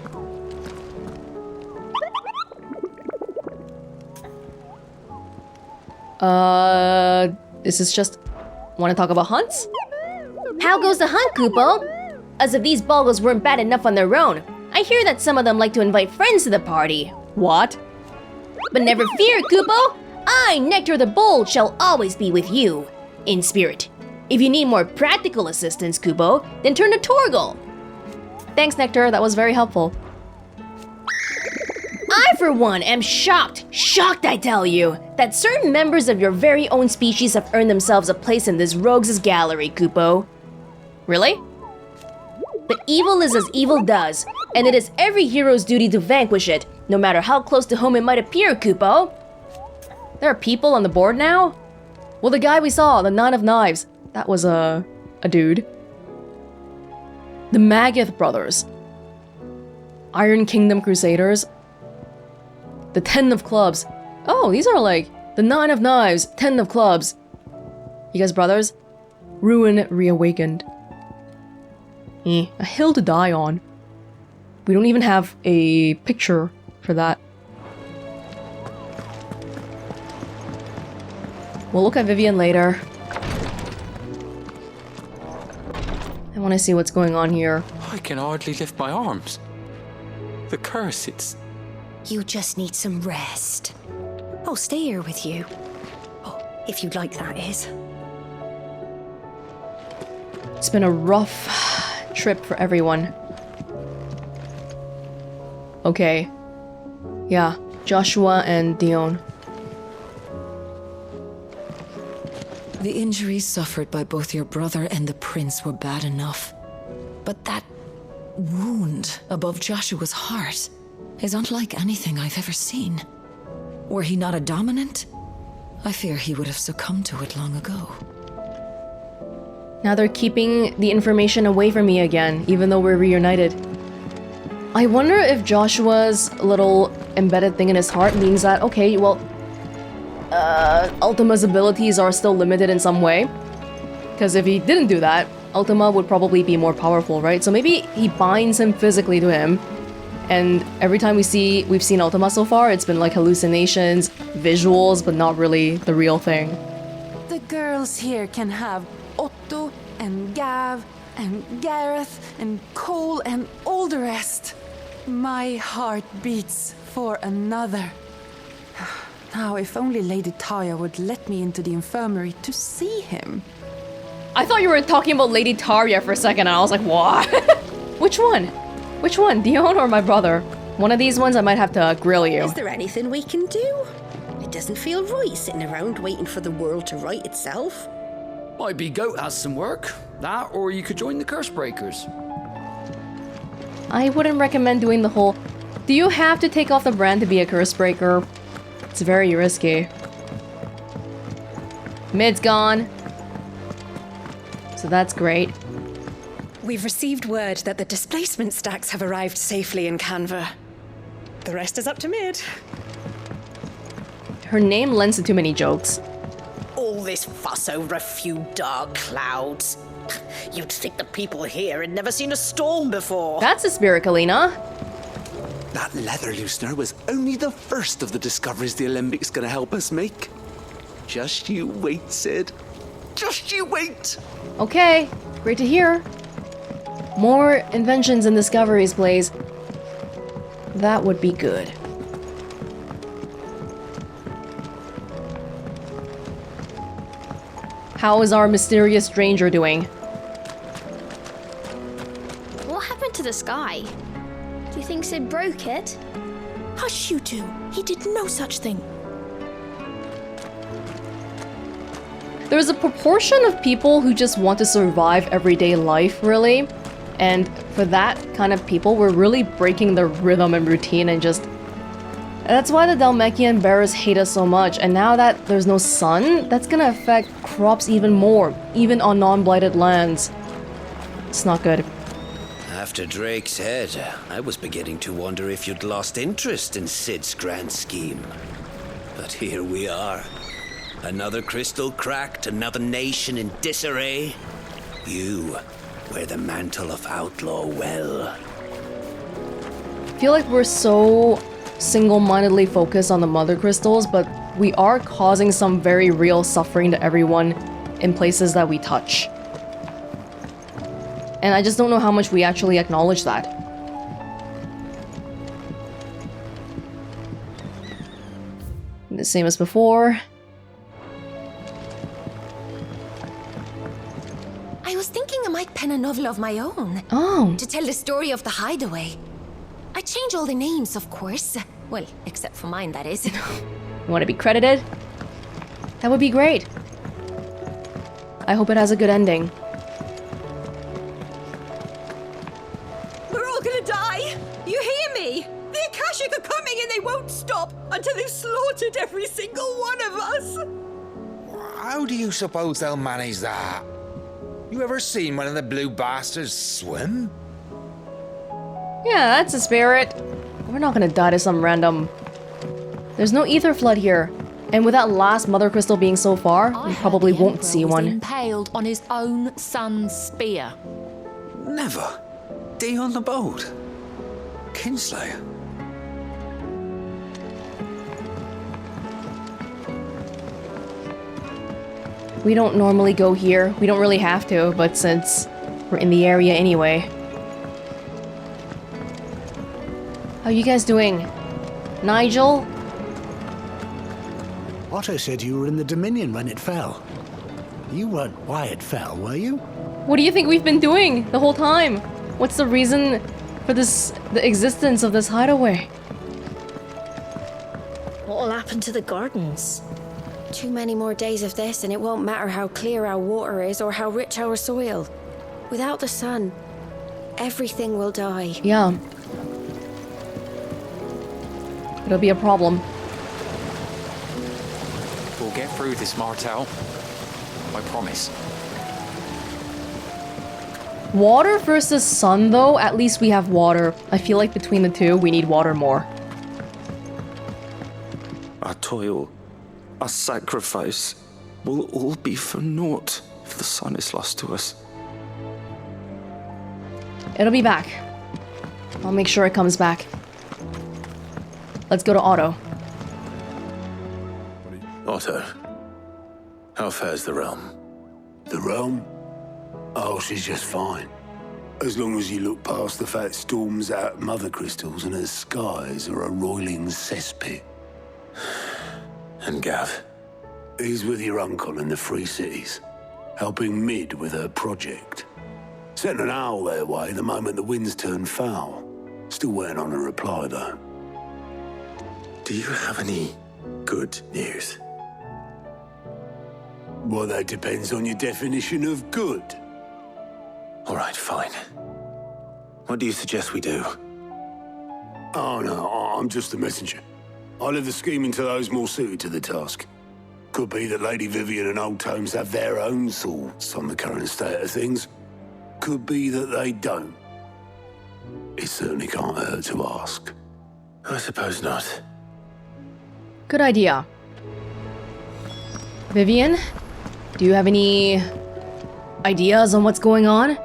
Speaker 1: This is just... Want to talk about hunts?
Speaker 9: How goes the hunt, Kupo? As if these boggles weren't bad enough on their own. I hear that some of them like to invite friends to the party.
Speaker 1: What?
Speaker 9: But never fear, Kupo! I, Nectar the Bold, shall always be with you. In spirit. If you need more practical assistance, Kupo, then turn to Torgal.
Speaker 1: Thanks, Nectar. That was very helpful.
Speaker 9: I, for one, am shocked, I tell you, that certain members of your very own species have earned themselves a place in this rogues' gallery, Kupo.
Speaker 1: Really?
Speaker 9: But evil is as evil does, and it is every hero's duty to vanquish it, no matter how close to home it might appear, Kupo.
Speaker 1: There are people on the board now? Well, the guy we saw, the 9 of Knives, that was a dude. The Maggoth brothers. Iron Kingdom Crusaders. The 10 of Clubs. Oh, these are like the 9 of Knives, 10 of Clubs. You guys brothers? Ruin reawakened. A hill to die on. We don't even have a picture for that. We'll look at Vivian later. I want to see what's going on here.
Speaker 18: I can hardly lift my arms. The curse, it's...
Speaker 15: You just need some rest. I'll stay here with you. Oh, if you'd like, that is.
Speaker 1: It's been a rough trip for everyone. Okay. Yeah, Joshua and Dion.
Speaker 19: The injuries suffered by both your brother and the prince were bad enough. But that wound above Joshua's heart is unlike anything I've ever seen. Were he not a dominant, I fear he would have succumbed to it long ago.
Speaker 1: Now they're keeping the information away from me again, even though we're reunited. I wonder if Joshua's little embedded thing in his heart means that, okay, well, Ultima's abilities are still limited in some way. Because if he didn't do that, Ultima would probably be more powerful, right? So maybe he binds him physically to him. And every time we've seen Ultima so far, it's been like hallucinations, visuals, but not really the real thing.
Speaker 20: The girls here can have Otto and Gav and Gareth and Cole and all the rest. My heart beats for another. Now, if only Lady Taya would let me into the infirmary to see him.
Speaker 1: I thought you were talking about Lady Tarja for a second, and I was like, what? Which one? Which one? Dion or my brother? One of these ones I might have to grill you.
Speaker 15: Is there anything we can do? It doesn't feel right sitting around waiting for the world to right itself.
Speaker 7: Maybe Goat has some work. That, or you could join the Curse Breakers.
Speaker 1: I wouldn't recommend doing the whole... Do you have to take off the brand to be a curse breaker? It's very risky. Mid's gone. So that's great.
Speaker 15: We've received word that the displacement stacks have arrived safely in Canva. The rest is up to Mid.
Speaker 1: Her name lends to too many jokes.
Speaker 21: All this fuss over a few dark clouds. You'd think the people here had never seen a storm before.
Speaker 1: That's a spirit, Kalina.
Speaker 22: That leather loosener was only the first of the discoveries the Alembics gonna help us make. Just you wait, Sid. Just you wait.
Speaker 1: Okay, great to hear. More inventions and discoveries, please. That would be good. How is our mysterious stranger doing?
Speaker 9: What happened to the sky? Do you think Sid broke it?
Speaker 23: Hush, you two. He did no such thing.
Speaker 1: There's a proportion of people who just want to survive everyday life, really. And for that kind of people, we're really breaking the rhythm and routine and just... That's why the Dhalmekian bearers hate us so much. And now that there's no sun, that's gonna affect crops even more, even on non-blighted lands. It's not good.
Speaker 4: After Drake's head, I was beginning to wonder if you'd lost interest in Sid's grand scheme. But here we are. Another crystal cracked, another nation in disarray. You wear the mantle of outlaw well.
Speaker 1: I feel like we're so single-mindedly focused on the Mothercrystals, but we are causing some very real suffering to everyone in places that we touch. And I just don't know how much we actually acknowledge that. The same as before.
Speaker 23: I was thinking I might pen a novel of my own.
Speaker 1: Oh.
Speaker 23: To tell the story of the Hideaway. I change all the names, of course. Well, except for mine, that is.
Speaker 1: You want to be credited? That would be great. I hope it has a good ending.
Speaker 24: We're all gonna die! You hear me? The Akashic are coming and they won't stop until they've slaughtered every single one of us!
Speaker 25: How do you suppose they'll manage that? You ever seen one of the blue bastards swim?
Speaker 1: Yeah, that's a spirit. We're not gonna die to some random... There's no ether flood here. And with that last Mother Crystal being so far, we probably won't see one.
Speaker 26: Impaled on his own son's spear.
Speaker 22: Never. D on the boat. Kinslayer.
Speaker 1: We don't normally go here. We don't really have to, but since we're in the area anyway. How you guys doing? Nigel?
Speaker 27: Otto said you were in the Dominion when it fell. You weren't why it fell, were you?
Speaker 1: What do you think we've been doing the whole time? What's the reason for the existence of this hideaway?
Speaker 2: What'll happen to the gardens? Too many more days of this and it won't matter how clear our water is or how rich our soil. Without the sun, everything will die.
Speaker 1: Yeah. It'll be a problem.
Speaker 18: We'll get through this, Martel. I promise.
Speaker 1: Water versus sun, though, at least we have water. I feel like between the two, we need water more.
Speaker 22: Our toil, our sacrifice, will all be for naught if the sun is lost to us.
Speaker 1: It'll be back. I'll make sure it comes back. Let's go to Otto.
Speaker 3: Otto, how fares the realm?
Speaker 27: The realm? Oh, she's just fine. As long as you look past the fat storms out Mothercrystals and her skies are a roiling cesspit.
Speaker 3: And Gav?
Speaker 27: He's with your uncle in the Free Cities, helping Mid with her project. Sent an owl their way the moment the winds turned foul. Still waiting on a reply, though.
Speaker 3: Do you have any good news?
Speaker 27: Well, that depends on your definition of good.
Speaker 3: All right, fine. What do you suggest we do?
Speaker 27: Oh, no, I'm just a messenger. I leave the scheming to those more suited to the task. Could be that Lady Vivian and Old Tomes have their own thoughts on the current state of things. Could be that they don't. It certainly can't hurt to ask.
Speaker 3: I suppose not.
Speaker 1: Good idea. Vivian, do you have any ideas on what's going on?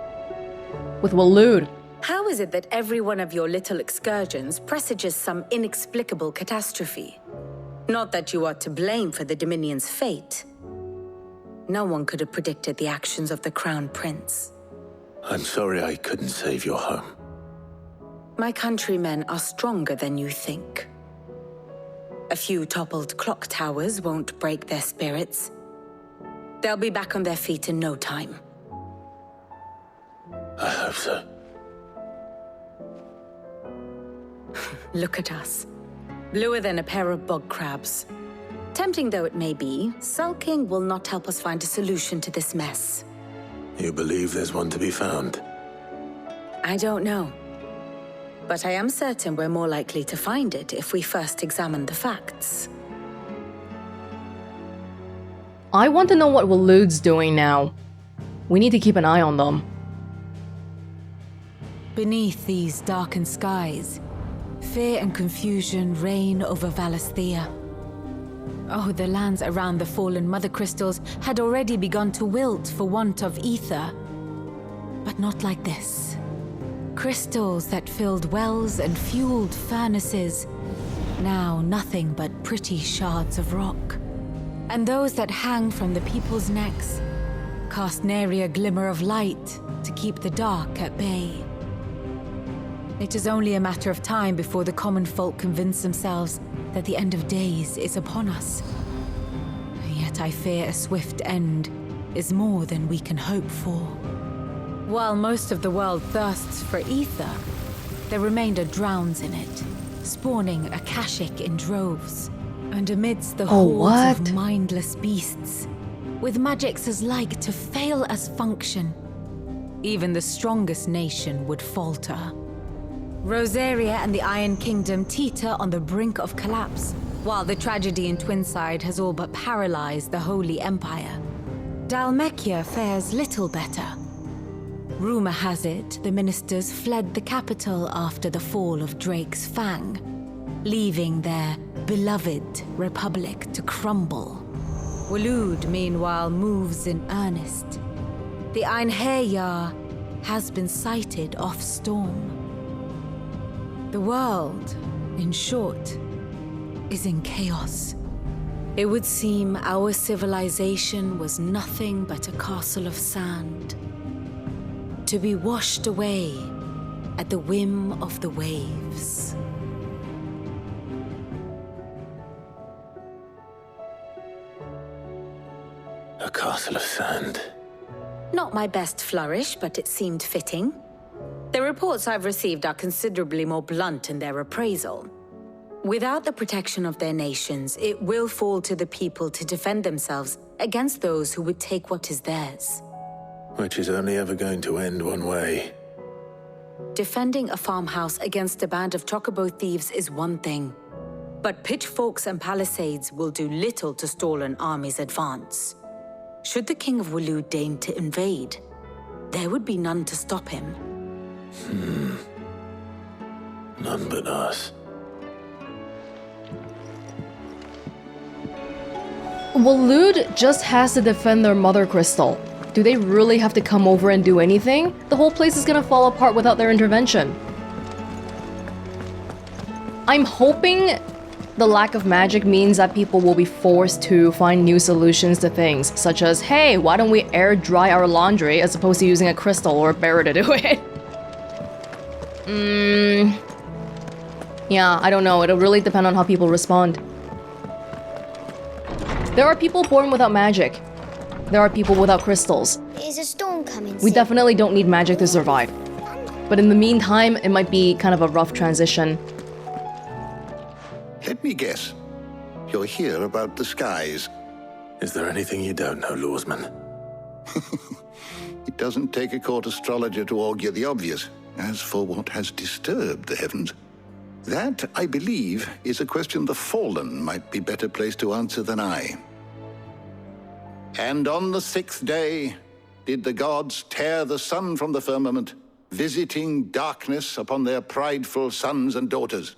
Speaker 1: With Waloed.
Speaker 6: How is it that every one of your little excursions presages some inexplicable catastrophe? Not that you are to blame for the Dominion's fate. No one could have predicted the actions of the Crown Prince.
Speaker 3: I'm sorry I couldn't save your home.
Speaker 6: My countrymen are stronger than you think. A few toppled clock towers won't break their spirits. They'll be back on their feet in no time.
Speaker 3: I hope so.
Speaker 6: Look at us. Bluer than a pair of bog crabs. Tempting though it may be, sulking will not help us find a solution to this mess.
Speaker 3: You believe there's one to be found?
Speaker 6: I don't know. But I am certain we're more likely to find it if we first examine the facts.
Speaker 1: I want to know what Waloed's doing now. We need to keep an eye on them.
Speaker 20: Beneath these darkened skies, fear and confusion reign over Valisthea. Oh, the lands around the fallen Mothercrystals had already begun to wilt for want of aether. But not like this. Crystals that filled wells and fueled furnaces, now nothing but pretty shards of rock. And those that hang from the people's necks cast nary a glimmer of light to keep the dark at bay. It is only a matter of time before the common folk convince themselves that the end of days is upon us. Yet I fear a swift end is more than we can hope for. While most of the world thirsts for aether, the remainder drowns in it, spawning Akashic in droves. And amidst the hordes of mindless beasts, with magicks as like to fail as function, even the strongest nation would falter. Rosaria and the Iron Kingdom teeter on the brink of collapse, while the tragedy in Twinside has all but paralyzed the Holy Empire. Dhalmekia fares little better. Rumor has it the ministers fled the capital after the fall of Drake's Fang, leaving their beloved republic to crumble. Waloed, meanwhile, moves in earnest. The Einherjar has been sighted off-storm. The world, in short, is in chaos. It would seem our civilization was nothing but a castle of sand, to be washed away at the whim of the waves.
Speaker 3: A castle of sand.
Speaker 6: Not my best flourish, but it seemed fitting. The reports I've received are considerably more blunt in their appraisal. Without the protection of their nations, it will fall to the people to defend themselves against those who would take what is theirs.
Speaker 3: Which is only ever going to end one way.
Speaker 6: Defending a farmhouse against a band of chocobo thieves is one thing, but pitchforks and palisades will do little to stall an army's advance. Should the King of Waloed deign to invade, there would be none to stop him.
Speaker 3: None but us.
Speaker 1: Waloed just has to defend their mother crystal. Do they really have to come over and do anything? The whole place is gonna fall apart without their intervention. I'm hoping the lack of magic means that people will be forced to find new solutions to things, such as, hey, why don't we air dry our laundry as opposed to using a crystal or a bear to do it? Yeah, I don't know. It'll really depend on how people respond. There are people born without magic. There are people without crystals.
Speaker 9: Is a storm coming
Speaker 1: We
Speaker 9: soon?
Speaker 1: definitely don't need magic to survive. But in the meantime, it might be kind of a rough transition.
Speaker 5: Let me guess. You're here about the skies.
Speaker 3: Is there anything you don't know, Lawsman?
Speaker 5: It doesn't take a court astrologer to augur the obvious. As for what has disturbed the heavens, that, I believe, is a question the Fallen might be better placed to answer than I. And on the 6th day did the gods tear the sun from the firmament, visiting darkness upon their prideful sons and daughters.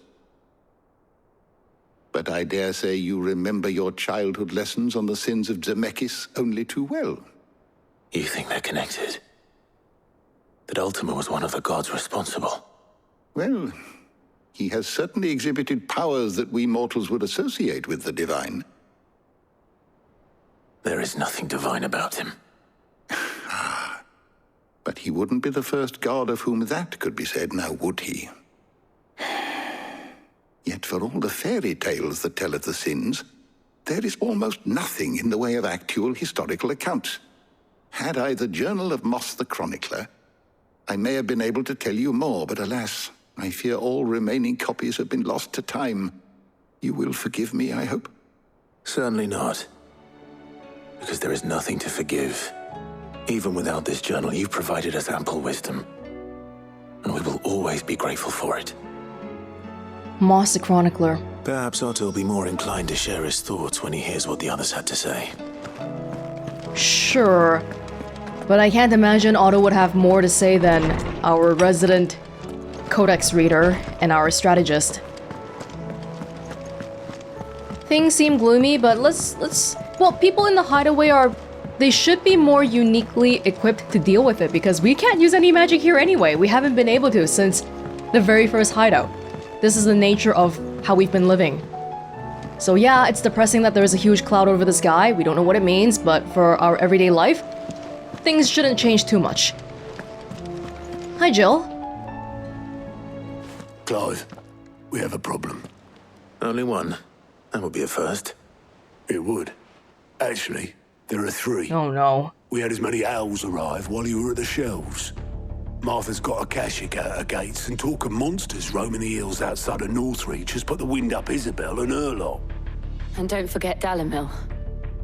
Speaker 5: But I dare say you remember your childhood lessons on the sins of Zemeckis only too well.
Speaker 3: You think they're connected? That Ultima was one of the gods responsible?
Speaker 5: Well, he has certainly exhibited powers that we mortals would associate with the divine.
Speaker 3: There is nothing divine about him.
Speaker 5: But he wouldn't be the first god of whom that could be said, now would he? Yet for all the fairy tales that tell of the sins, there is almost nothing in the way of actual historical accounts. Had I the journal of Moss the Chronicler, I may have been able to tell you more, but alas, I fear all remaining copies have been lost to time. You will forgive me, I hope?
Speaker 3: Certainly not. Because there is nothing to forgive. Even without this journal, you've provided us ample wisdom. And we will always be grateful for it.
Speaker 1: Moss the Chronicler.
Speaker 3: Perhaps Otto will be more inclined to share his thoughts when he hears what the others had to say.
Speaker 1: Sure. But I can't imagine Otto would have more to say than our resident codex reader and our strategist. Things seem gloomy, but well, people in the Hideaway they should be more uniquely equipped to deal with it because we can't use any magic here anyway. We haven't been able to since the very first hideout. This is the nature of how we've been living. So yeah, it's depressing that there is a huge cloud over the sky. We don't know what it means, but for our everyday life, things shouldn't change too much. Hi, Jill.
Speaker 27: Clive, we have a problem.
Speaker 3: Only one. That would be a first.
Speaker 27: It would. Actually, there are 3.
Speaker 1: Oh no.
Speaker 27: We had as many owls arrive while you were at the shelves. Martha's got a Akashic out her gates, and talk of monsters roaming the hills outside of Northreach has put the wind up Isabel and her lot.
Speaker 8: And don't forget Dalimil.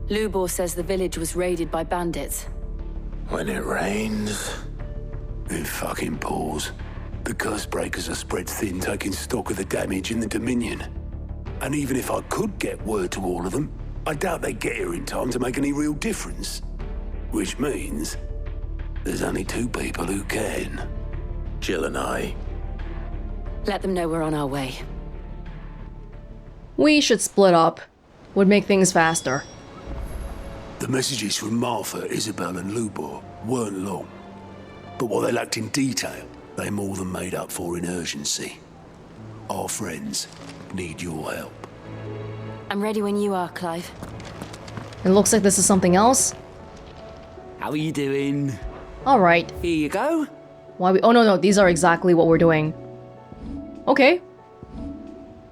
Speaker 8: Lubor says the village was raided by bandits.
Speaker 3: When it rains...
Speaker 27: It fucking pours. The Cursebreakers are spread thin, taking stock of the damage in the Dominion. And even if I could get word to all of them, I doubt they'd get here in time to make any real difference. Which means... there's only 2 people who can.
Speaker 3: Jill and I.
Speaker 8: Let them know we're on our way.
Speaker 1: We should split up. Would make things faster.
Speaker 27: The messages from Martha, Isabel and Lubor weren't long. But what they lacked in detail, they more than made up for in urgency. Our friends need your help.
Speaker 8: I'm ready when you are, Clive.
Speaker 1: It looks like this is something else.
Speaker 7: How are you doing?
Speaker 1: Alright.
Speaker 7: Here you go.
Speaker 1: Why we- oh no, these are exactly what we're doing. Okay.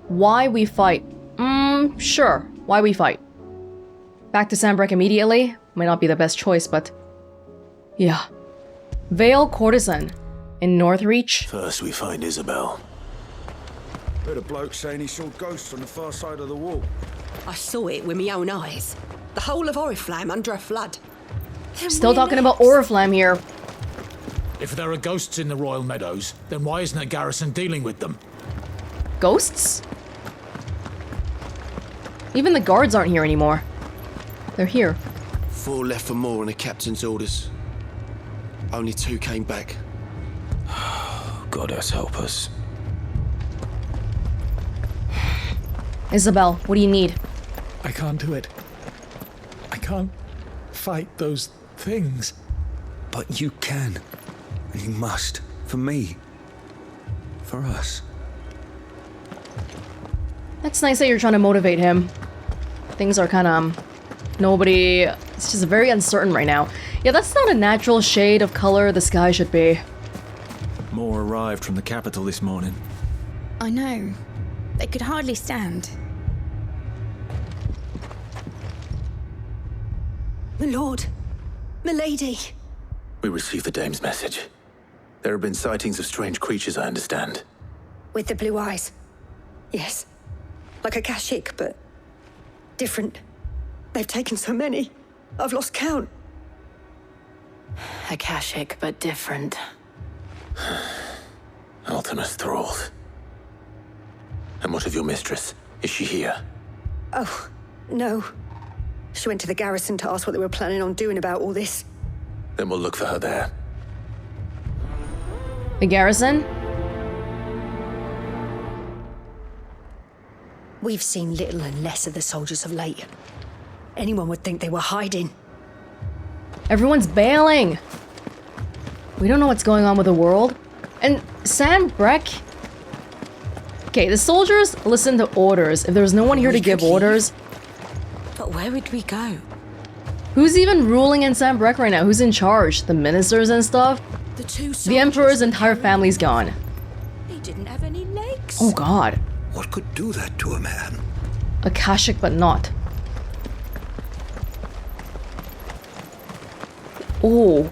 Speaker 1: Why we fight? Sure. Why we fight? Back to Sanbreque immediately? Might not be the best choice, but... yeah. Vale Courtesan in Northreach.
Speaker 3: First we find Isabel.
Speaker 10: Heard a bloke saying he saw ghosts on the far side of the wall.
Speaker 24: I saw it with my own eyes. The whole of Oriflamme under a flood.
Speaker 1: Still talking about Oriflamme here.
Speaker 11: If there are ghosts in the Royal Meadows, then why isn't a garrison dealing with them?
Speaker 1: Ghosts? Even the guards aren't here anymore. They're here.
Speaker 12: 4 left for more on the captain's orders. Only 2 came back.
Speaker 3: Goddess help us.
Speaker 1: Isabel, what do you need?
Speaker 11: I can't do it. I can't fight those things.
Speaker 10: But you can. And you must. For me. For us.
Speaker 1: That's nice that you're trying to motivate him. Things are kind of... it's just very uncertain right now. Yeah, that's not a natural shade of color the sky should be.
Speaker 13: More arrived from the capital this morning.
Speaker 9: I know. They could hardly stand.
Speaker 24: My lord. Milady.
Speaker 3: We received the dame's message. There have been sightings of strange creatures, I understand.
Speaker 24: With the blue eyes. Yes. Like a Kashik, but different. They've taken so many. I've lost count.
Speaker 8: Akashic, but different.
Speaker 3: Ultimus thralls. And what of your mistress? Is she here?
Speaker 24: Oh, no. She went to the garrison to ask what they were planning on doing about all this.
Speaker 3: Then we'll look for her there.
Speaker 1: The garrison?
Speaker 24: We've seen little and less of the soldiers of late. Anyone would think they were hiding.
Speaker 1: Everyone's bailing! We don't know what's going on with the world. And Sam Breck? Okay, the soldiers listen to orders. If there's no one here to give orders...
Speaker 24: But where would we go?
Speaker 1: Who's even ruling in Sam Breck right now? Who's in charge? The ministers and stuff? The Emperor's entire family's gone.
Speaker 24: He didn't have any legs.
Speaker 1: Oh god.
Speaker 10: What could do that to a man?
Speaker 1: Akashic, but not. Oh.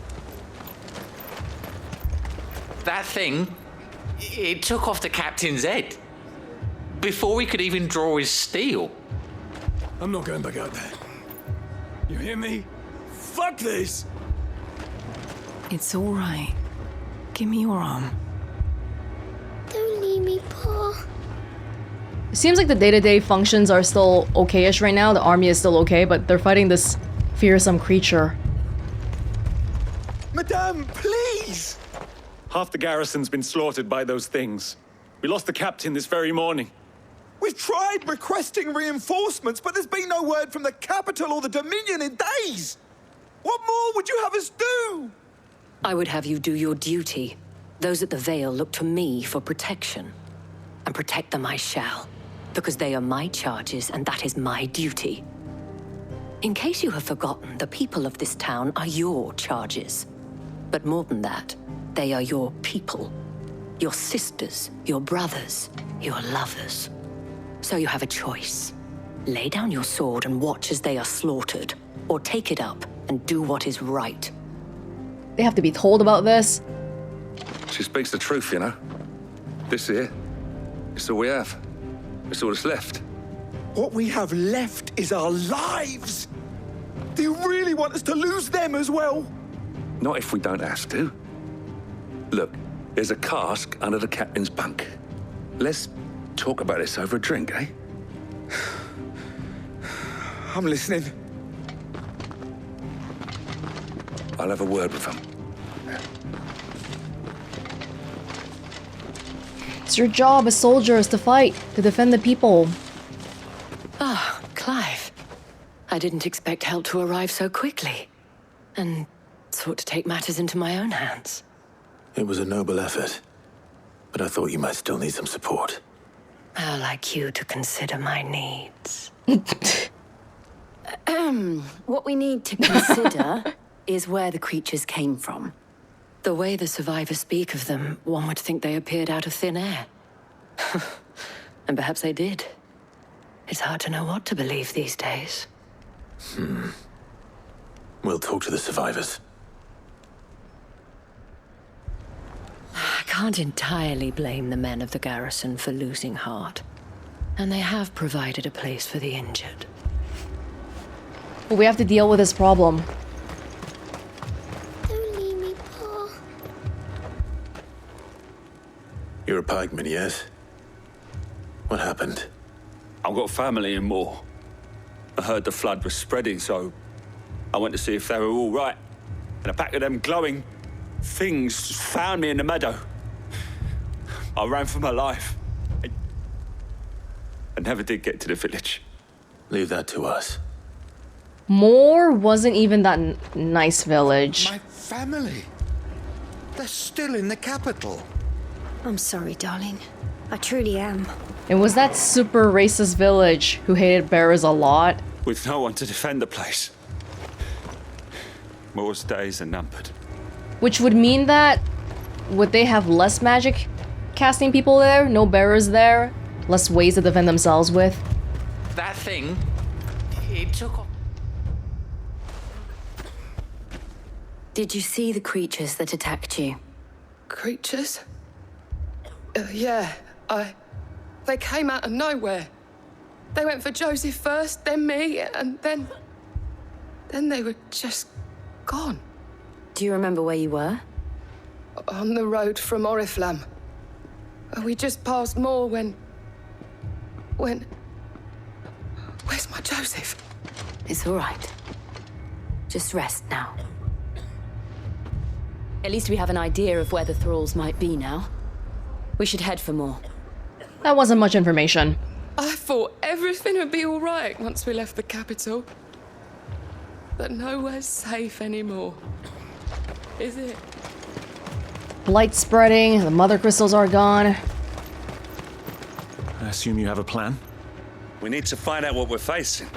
Speaker 18: That thing, it took off the captain's head. Before he could even draw his steel.
Speaker 13: I'm not going back out there. You hear me? Fuck this!
Speaker 20: It's all right. Give me your arm.
Speaker 9: Don't leave me, Pa.
Speaker 1: It seems like the day-to-day functions are still okay-ish right now. The army is still okay, but they're fighting this fearsome creature.
Speaker 13: Madame, please! Half the garrison's been slaughtered by those things. We lost the captain this very morning.
Speaker 4: We've tried requesting reinforcements, but there's been no word from the capital or the Dominion in days! What more would you have us do?
Speaker 14: I would have you do your duty. Those at the Vale look to me for protection. And protect them I shall, because they are my charges and that is my duty. In case you have forgotten, the people of this town are your charges. But more than that, they are your people. Your sisters, your brothers, your lovers. So you have a choice. Lay down your sword and watch as they are slaughtered, or take it up and do what is right.
Speaker 1: They have to be told about this.
Speaker 10: She speaks the truth, you know. This here, it's all we have. It's all that's left.
Speaker 4: What we have left is our lives! Do you really want us to lose them as well?
Speaker 10: Not if we don't have to. Look, there's a cask under the captain's bunk. Let's talk about this over a drink, eh?
Speaker 4: I'm listening.
Speaker 10: I'll have a word with him.
Speaker 1: It's your job as soldiers to fight, to defend the people.
Speaker 14: Ah, Clive. I didn't expect help to arrive so quickly. And sought to take matters into my own hands.
Speaker 3: It was a noble effort, but I thought you might still need some support.
Speaker 14: How like you to consider my needs. What we need to consider is where the creatures came from. The way the survivors speak of them, one would think they appeared out of thin air. And perhaps they did. It's hard to know what to believe these days.
Speaker 3: We'll talk to the survivors.
Speaker 14: I can't entirely blame the men of the garrison for losing heart. And they have provided a place for the injured.
Speaker 1: But we have to deal with this problem.
Speaker 9: Don't leave me, Pa.
Speaker 3: You're a pikeman, yes? What happened?
Speaker 13: I've got family in Moor. I heard the flood was spreading, so I went to see if they were all right. And a pack of them glowing things found me in the meadow. I ran for my life. I never did get to the village.
Speaker 3: Leave that to us.
Speaker 1: Moor wasn't even that nice village.
Speaker 4: My family. They're still in the capital.
Speaker 2: I'm sorry, darling. I truly am.
Speaker 1: It was that super racist village who hated bearers a lot.
Speaker 13: With no one to defend the place. Moor's days are numbered.
Speaker 1: Which would mean that... would they have less magic casting people there? No bearers there? Less ways to defend themselves with?
Speaker 18: That thing, it took off.
Speaker 8: Did you see the creatures that attacked you?
Speaker 15: Creatures? Yeah, They came out of nowhere. They went for Joseph first, then me, and then they were just gone.
Speaker 8: Do you remember where you were?
Speaker 15: On the road from Oriflamme. We just passed Moor when... Where's my Joseph?
Speaker 8: It's all right. Just rest now. At least we have an idea of where the thralls might be now. We should head for more.
Speaker 1: That wasn't much information.
Speaker 15: I thought everything would be all right once we left the capital. But nowhere's safe anymore. Is it?
Speaker 1: Blight spreading, the Mothercrystals are gone.
Speaker 16: I assume you have a plan?
Speaker 10: We need to find out what we're facing.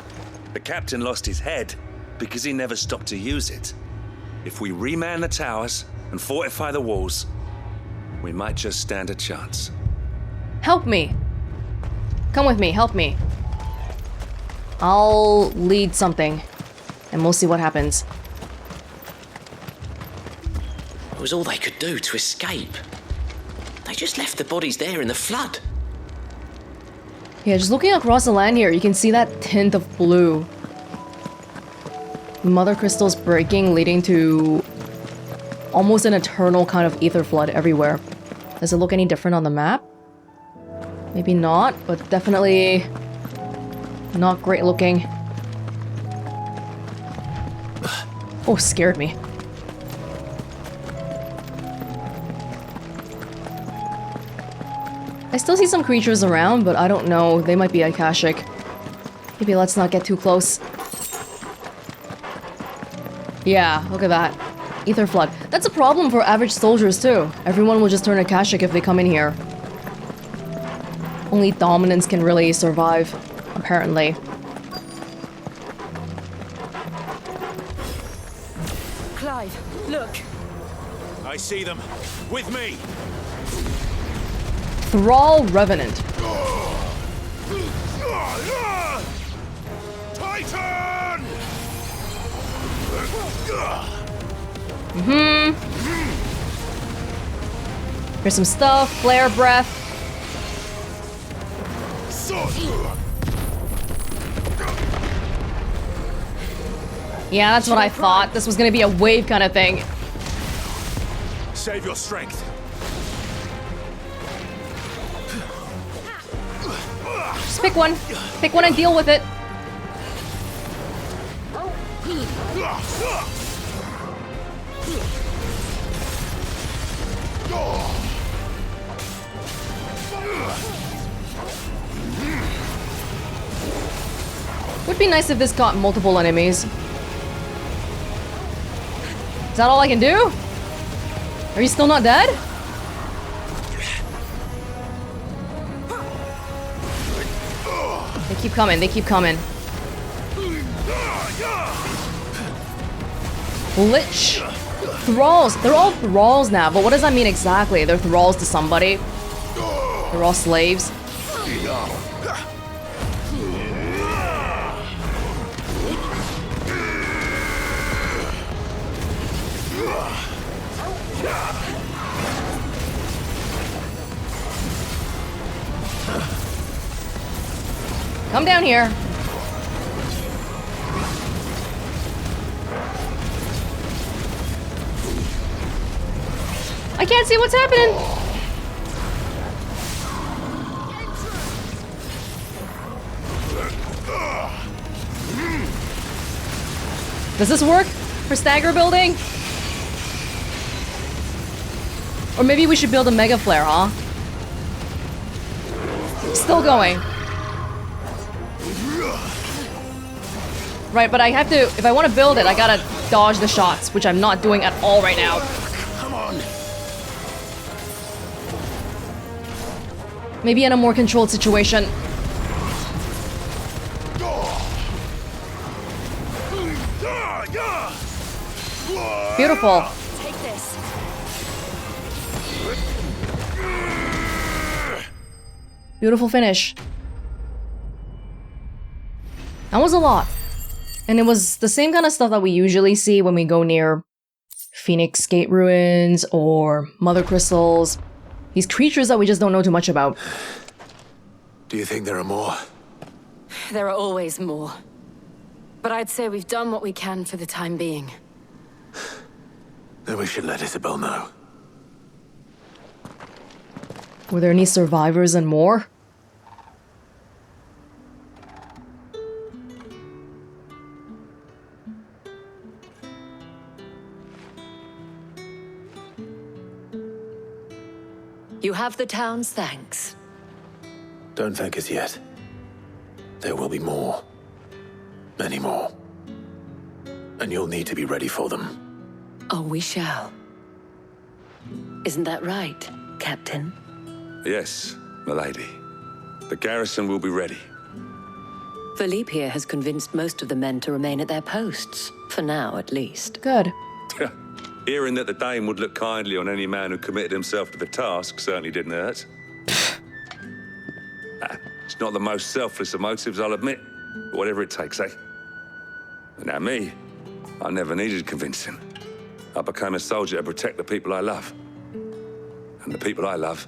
Speaker 10: The captain lost his head because he never stopped to use it. If we reman the towers and fortify the walls, we might just stand a chance.
Speaker 1: Help me. Come with me, help me. I'll lead something, and we'll see what happens.
Speaker 17: It was all they could do to escape. They just left the bodies there in the flood.
Speaker 1: Yeah, just looking across the land here, you can see that tint of blue. Mothercrystals breaking, leading to almost an eternal kind of aether flood everywhere. Does it look any different on the map? Maybe not, but definitely not great looking. Oh, scared me. I still see some creatures around, but I don't know. They might be Akashic. Maybe let's not get too close. Yeah, look at that. Aether flood. That's a problem for average soldiers too. Everyone will just turn Akashic if they come in here. Only dominants can really survive, apparently.
Speaker 24: Clive, look.
Speaker 16: I see them. With me.
Speaker 1: Thrall Revenant.
Speaker 16: Titan!
Speaker 1: Here's some stuff. Flare breath. Yeah, that's what I thought. This was gonna be a wave kind of thing.
Speaker 16: Save your strength.
Speaker 1: Just pick one. Pick one and deal with it. Would be nice if this caught multiple enemies. Is that all I can do? Are you still not dead? They keep coming, they keep coming. Lich. Thralls. They're all thralls now, but what does that mean exactly? They're thralls to somebody? They're all slaves? Come down here. I can't see what's happening. Does this work for stagger building? Or maybe we should build a mega flare, huh? Still going. Right, but I have to, if I want to build it, I gotta dodge the shots, which I'm not doing at all right now.
Speaker 16: Come on.
Speaker 1: Maybe in a more controlled situation. Beautiful.
Speaker 24: Take this.
Speaker 1: Beautiful finish. That was a lot. And it was the same kind of stuff that we usually see when we go near Phoenix Gate ruins or Mothercrystals. These creatures that we just don't know too much about.
Speaker 3: Do you think there are more?
Speaker 8: There are always more. But I'd say we've done what we can for the time being.
Speaker 3: Then we should let Isabel know.
Speaker 1: Were there any survivors and more?
Speaker 14: You have the town's thanks.
Speaker 3: Don't thank us yet. There will be more. Many more. And you'll need to be ready for them.
Speaker 14: Oh, we shall. Isn't that right, Captain?
Speaker 10: Yes, milady. The garrison will be ready.
Speaker 14: Philippe here has convinced most of the men to remain at their posts. For now, at least.
Speaker 1: Good.
Speaker 10: Hearing that the Dane would look kindly on any man who committed himself to the task certainly didn't hurt. It's not the most selfless of motives, I'll admit. But whatever it takes, eh? But now me, I never needed convincing. I became a soldier to protect the people I love. And the people I love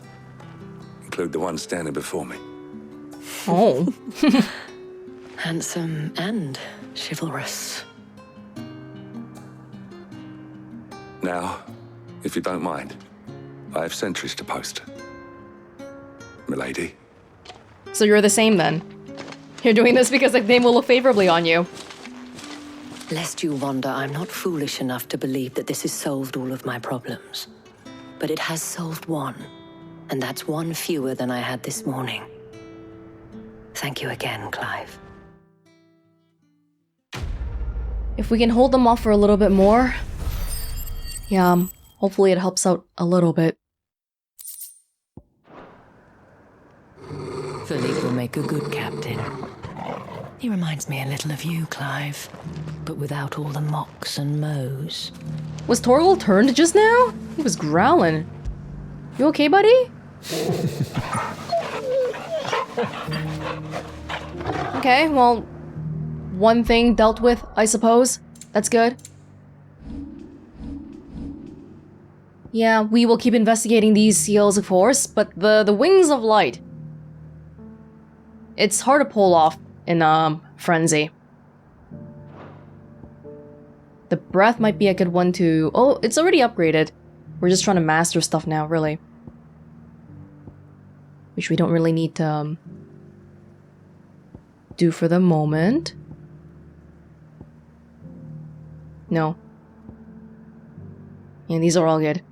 Speaker 10: include the ones standing before me.
Speaker 1: Oh.
Speaker 14: Handsome and chivalrous.
Speaker 10: Now, if you don't mind, I have sentries to post. Milady.
Speaker 1: So you're the same then? You're doing this because the name will look favorably on you.
Speaker 14: Lest you wonder, I'm not foolish enough to believe that this has solved all of my problems. But it has solved one, and that's one fewer than I had this morning. Thank you again, Clive.
Speaker 1: If we can hold them off for a little bit more... Yeah, hopefully it helps out a little bit.
Speaker 14: Philippe will make a good captain. He reminds me a little of you, Clive, but without all the mocks and mows.
Speaker 1: Was Torgal turned just now? He was growling. You okay, buddy? Okay, well, one thing dealt with, I suppose. That's good. Yeah, we will keep investigating these seals, of course, but the Wings of Light. It's hard to pull off in Frenzy. The Breath might be a good one to... Oh, it's already upgraded. We're just trying to master stuff now, really. Which we don't really need to do for the moment. No. Yeah, these are all good.